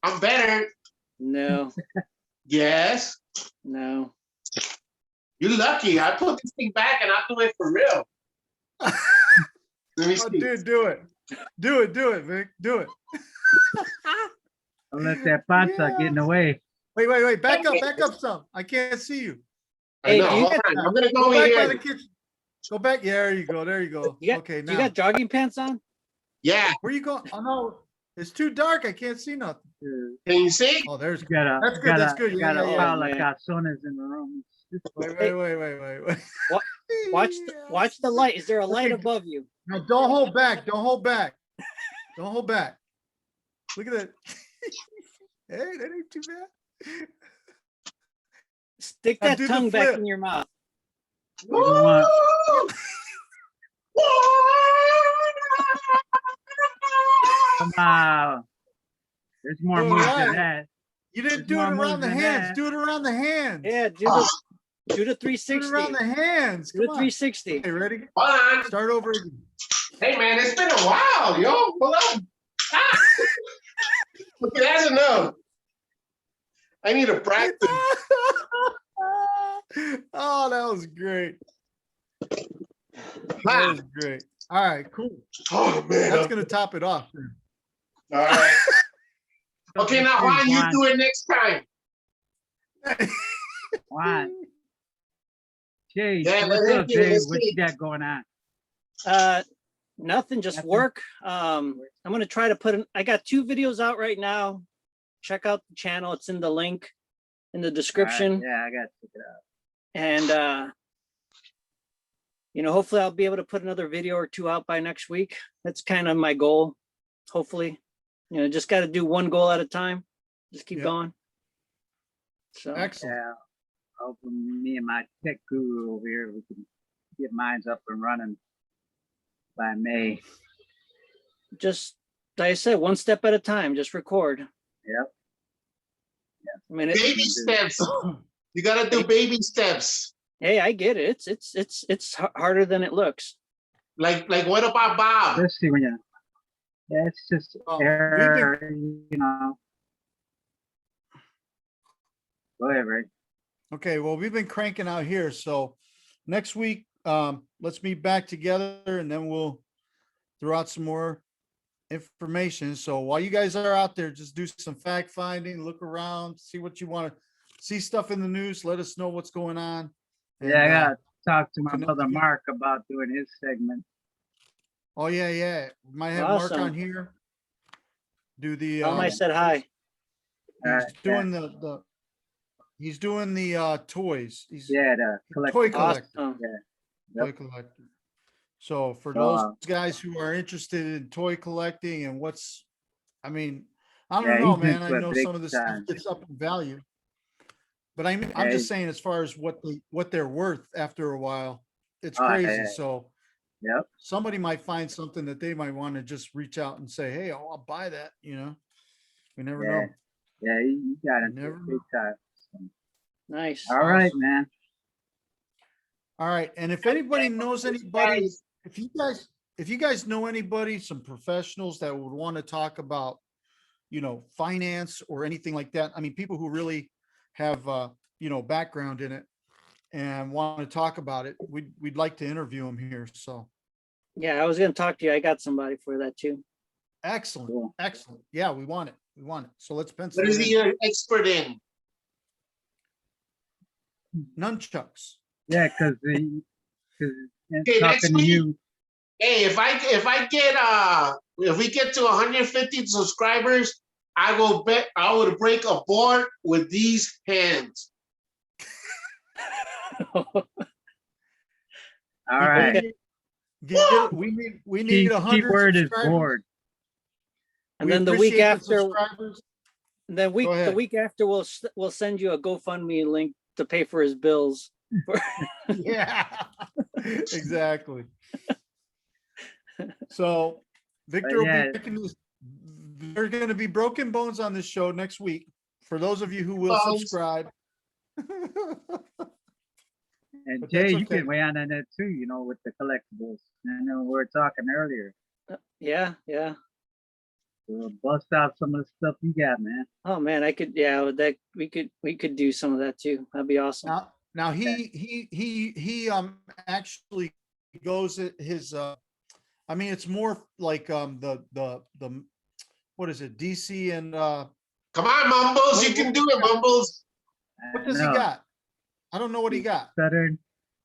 I'm better. No, Yes. no. You're lucky. I put this thing back and I'll do it for real. Let me Oh, see. dude, do it. Do it, Vic. Do it. Don't let that panza Yeah. get in the way. Wait. Back up some. I can't see you. I Hey, know. do you Hold get- on. I'm gonna Go go back by in the here. kitchen. Go back. Yeah, there you go. There you go. You got, Okay, do you now. got jogging pants on? Yeah. Where you going? Oh no, it's too dark. I can't see nothing. You Can you see? Oh, there's. got That's good, that's good. Yeah, Got a yeah, pile yeah. of calzones in the room. Wait. Watch the light. Is there a light Okay. above you? Now, don't hold back. Don't hold back. Don't hold back. Look at that. Hey, that ain't too bad. Stick Now that do the tongue back flip. in your mouth. You don't want- Come on. There's more All moves right. than that. You didn't There's do it more around moves the than hands. that. Do it around the hands. Yeah, do the Do it 360. around the hands. Do the Come on. 360. Okay, ready? Hold on. Start over again. Hey man, it's been a while, yo. Hold on. Ah. Okay, that's enough. I need to practice. Oh, that was great. That Ah. was great. All right, cool. Oh man. That's gonna top it off. Then. All right. Okay, now Juan, you Juan. do it next time. Juan. Jay, Yeah, what's let up, me Jay? let's What see. you got going on? Nothing, just Nothing? work. I'm gonna try to I got 2 videos out right now. Check out the channel. It's in the link in the description. All right, yeah, I got to check it out. And hopefully I'll be able to put another video or 2 out by next week. That's kind of my goal. Hopefully, just got to do one goal at a time. Just keep Yeah. going. So Excellent. Yeah. Hoping me and my tech guru over here, we can get mines up and running by May. just like I said, one step at a time. Just record. Yep. I mean, Baby steps. You gotta do baby steps. hey, I get it. It's harder than it looks. Like what about Bob? Especially when you, yeah, it's just Well, we've error, Go ahead, Ray. Okay, well, we've been cranking out here, so next week, let's meet back together and then we'll throw out some more information. So while you guys are out there, just do some fact finding, look around, see what you want to see, stuff in the news, let us know what's going on. And, Yeah, I gotta talk to my connect brother together. Mark about doing his segment. Oh, yeah. We might have Mark Awesome. on here. Do the, Tell him I said hi. he's Alright, doing he's doing the toys. He's Yeah, the toy collector. collector. Awesome. Yep. Toy collector. So for So, those guys who are interested in toy collecting and I don't Yeah, know, he's man. I into it know big some of this stuff time. gets up in value. But I'm Yeah, just saying, as far as what they're worth after a while, it's Oh, crazy. yeah. So Yep. somebody might find something that they might want to just reach out and say, hey, I'll buy that, you know? We never Yeah. know. Yeah, you got it Never big time. So, Nice. all right, Awesome. man. All right. And if anybody knows anybody, Guys, if you guys know anybody, some professionals that would want to talk about, you know, finance or anything like that. I mean, people who really have, you know, background in it and want to talk about it. We'd like to interview them here. So Yeah, I was gonna talk to you. I got somebody for that too. excellent. Cool. Excellent. Yeah, we want it. We want it. So let's pencil what it is in. he an expert in? Nunchucks. Yeah, because Okay, next talking to week. you, Hey, if we get to 150 subscribers, I would break a board with these hands. all right. Okay. We need 100 Keyword is subscribers. bored. And We then the week appreciate the after, subscribers. the Go ahead. week after, we'll send you a GoFundMe link to pay for his bills. Yeah, exactly. So Victor will yeah. be making this, there are going to be broken bones on this show next week. For those of you who will Bones. subscribe. And But Jay, that's you okay. can weigh on that too, you know, with the collectibles. I know we were talking earlier. Yeah, yeah. So bust out some of the stuff you got, man. Oh man, I could, yeah, that we could do some of that too. That'd be awesome. Now he actually goes at his I mean it's more like the what is it, DC and Come on, Mumbles, you can do it, Mumbles. what does he got? I don't know what he got. Southern.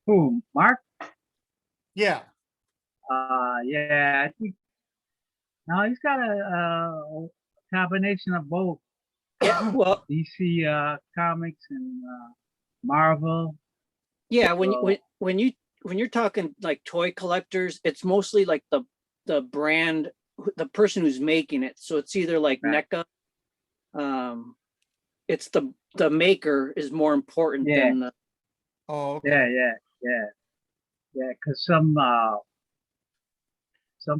Who? Mark? Yeah. Yeah, I think. No, he's got a combination of both Yeah, well, DC comics and Marvel. yeah, So- when you're talking like toy collectors, it's mostly like the brand, the person who's making it. So it's either like Right. NECA, it's the maker is more important Yeah. than the, Oh, okay. Yeah. Because some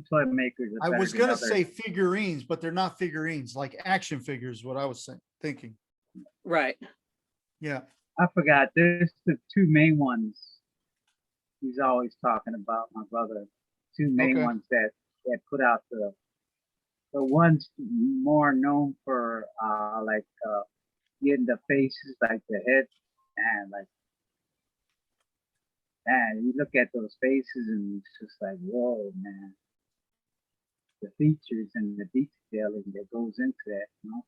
toy makers. Are I better was than gonna others. say figurines, but they're not figurines, like action figures, what I was thinking. right. Yeah. I forgot. There's the two main ones. He's always talking about, my brother. Two main Okay. ones that put out the ones more known for like getting the faces, like the head, and like, man, you look at those faces and it's just like, whoa, man. The features and the detailing that goes into that, you know.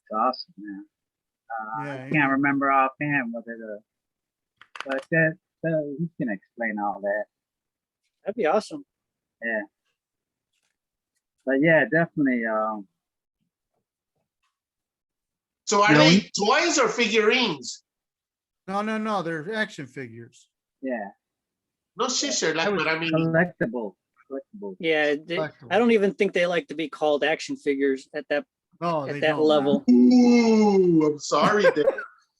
It's awesome, man. Yeah. I can't remember offhand whether but that he can explain all that. That'd be awesome. Yeah. But yeah, definitely. So are No, they toys or figurines? No, they're action figures. Yeah, No shit, sir. Like, but I mean, collectible. Yeah, I don't even think they like to be called action figures at that No, they at that don't. level. ooh, I'm sorry.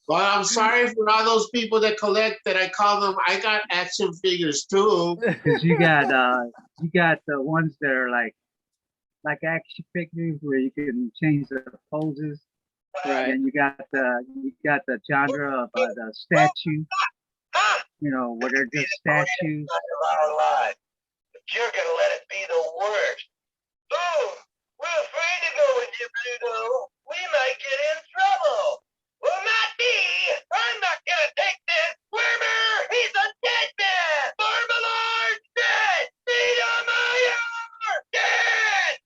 Well, I'm sorry for all those people that collect that I call them. I got action figures too. Because you got the ones that are like action figures where you can change the poses. Right. And you got the genre of the statue. You know, where they're just statues. Our lives. But you're gonna let it be the worst. Oh, we're afraid to go with you, Pluto. We might get in trouble. Well, not me. I'm not gonna take this. Wormer, he's a dead man. Marmalade, dead. Peter Meyer, dead.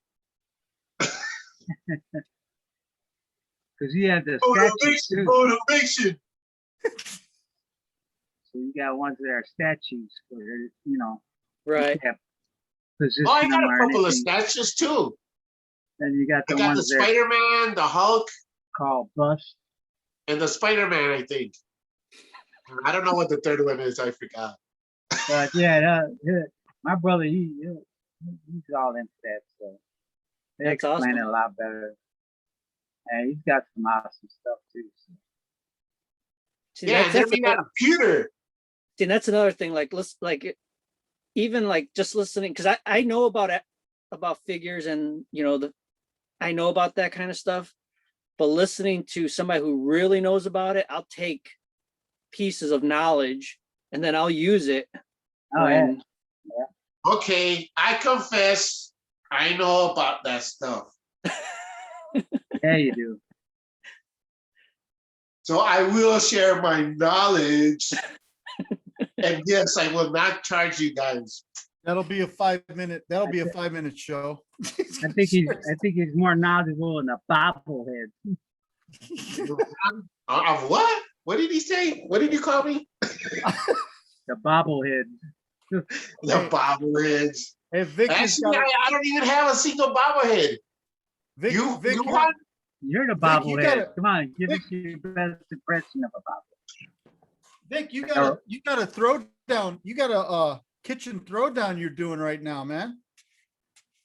Because you have the statues Motivation, too. motivation. So you got ones that are statues where they're, you know, Right. you can't position Oh, I them got a or couple of anything. statues too. Then you got I the got the ones that are Spider-Man, the Hulk, called bust. and the Spider-Man, I think. I don't know what the third one is. I forgot. But yeah, my brother, he's all into that. So they That's explain awesome. it a lot better. And he's got some awesome stuff too. So. See, Yeah, and they're made out of pewter. see, that's another thing. Like, let's even like just listening, because I know about figures and I know about that kind of stuff, but listening to somebody who really knows about it, I'll take pieces of knowledge and then I'll use it Oh, yeah. when Okay, I confess, I know about that stuff. Yeah, you do. So I will share my knowledge. And yes, I will not charge you guys. That'll be a 5-minute show. I think he's more knowledgeable than a bobblehead. Of what? What did he say? What did you call me? The bobblehead. The Hey. bobbleheads. Hey, Vic has Actually, got I don't even have a single bobblehead. Vic, You Vic, want? You're the Vic, you bobblehead. gotta- Come on, give Vic- us your best impression of a bobblehead. Vic, you got a throw down. You got a kitchen throwdown you're doing right now, man.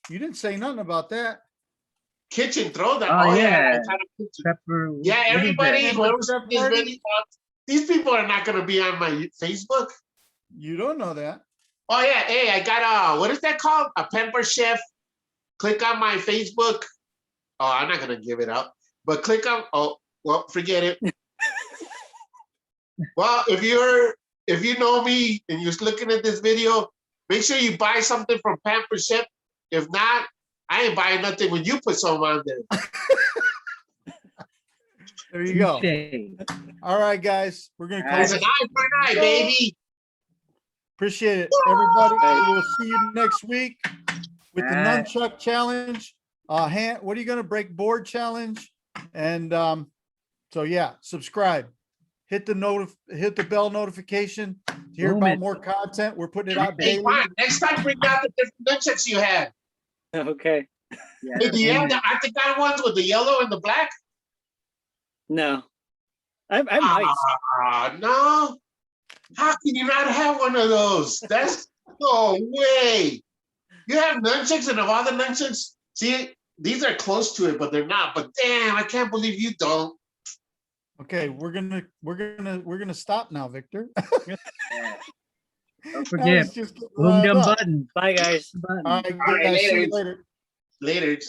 You didn't say nothing about that. Kitchen throwdown. Oh, Oh, yeah. yeah. I kind of kitchen. Pepper. Yeah, what is everybody, that? whoever's Pepper this party? video, these people are not going to be on my Facebook. You don't know that. Oh, yeah. Hey, I got what is that called? A Pepper Chef. Click on my Facebook. Oh, I'm not going to give it up. But click on, oh, well, forget it. Well, if you know me and you're looking at this video, make sure you buy something from Pamper Chef. If not, I ain't buying nothing when you put some on there. There you go. Touche. All right, guys, we're gonna close It's an it. eye for an eye, baby. Appreciate it, everybody. We will see you next week with the All right. nunchuck challenge. What are you gonna break board challenge? And so yeah, subscribe. Hit the bell notification to hear Boom about it. more content. We're putting it out Hey, daily. fine. Next time, bring out the different nunchucks you had. okay. Yeah, Hey, do you have boom the it. octagon ones with the yellow and the black? No. I might. No. How can you not have one of those? That's no way. You have nunchucks, and of all the nunchucks, see, these are close to it, but they're not. But damn, I can't believe you don't. Okay, we're gonna stop now, Victor. Yeah. Don't I forget, was just getting boom riled them up. buttons. Bye, guys. All right, All right, guys, see you later. later. Later.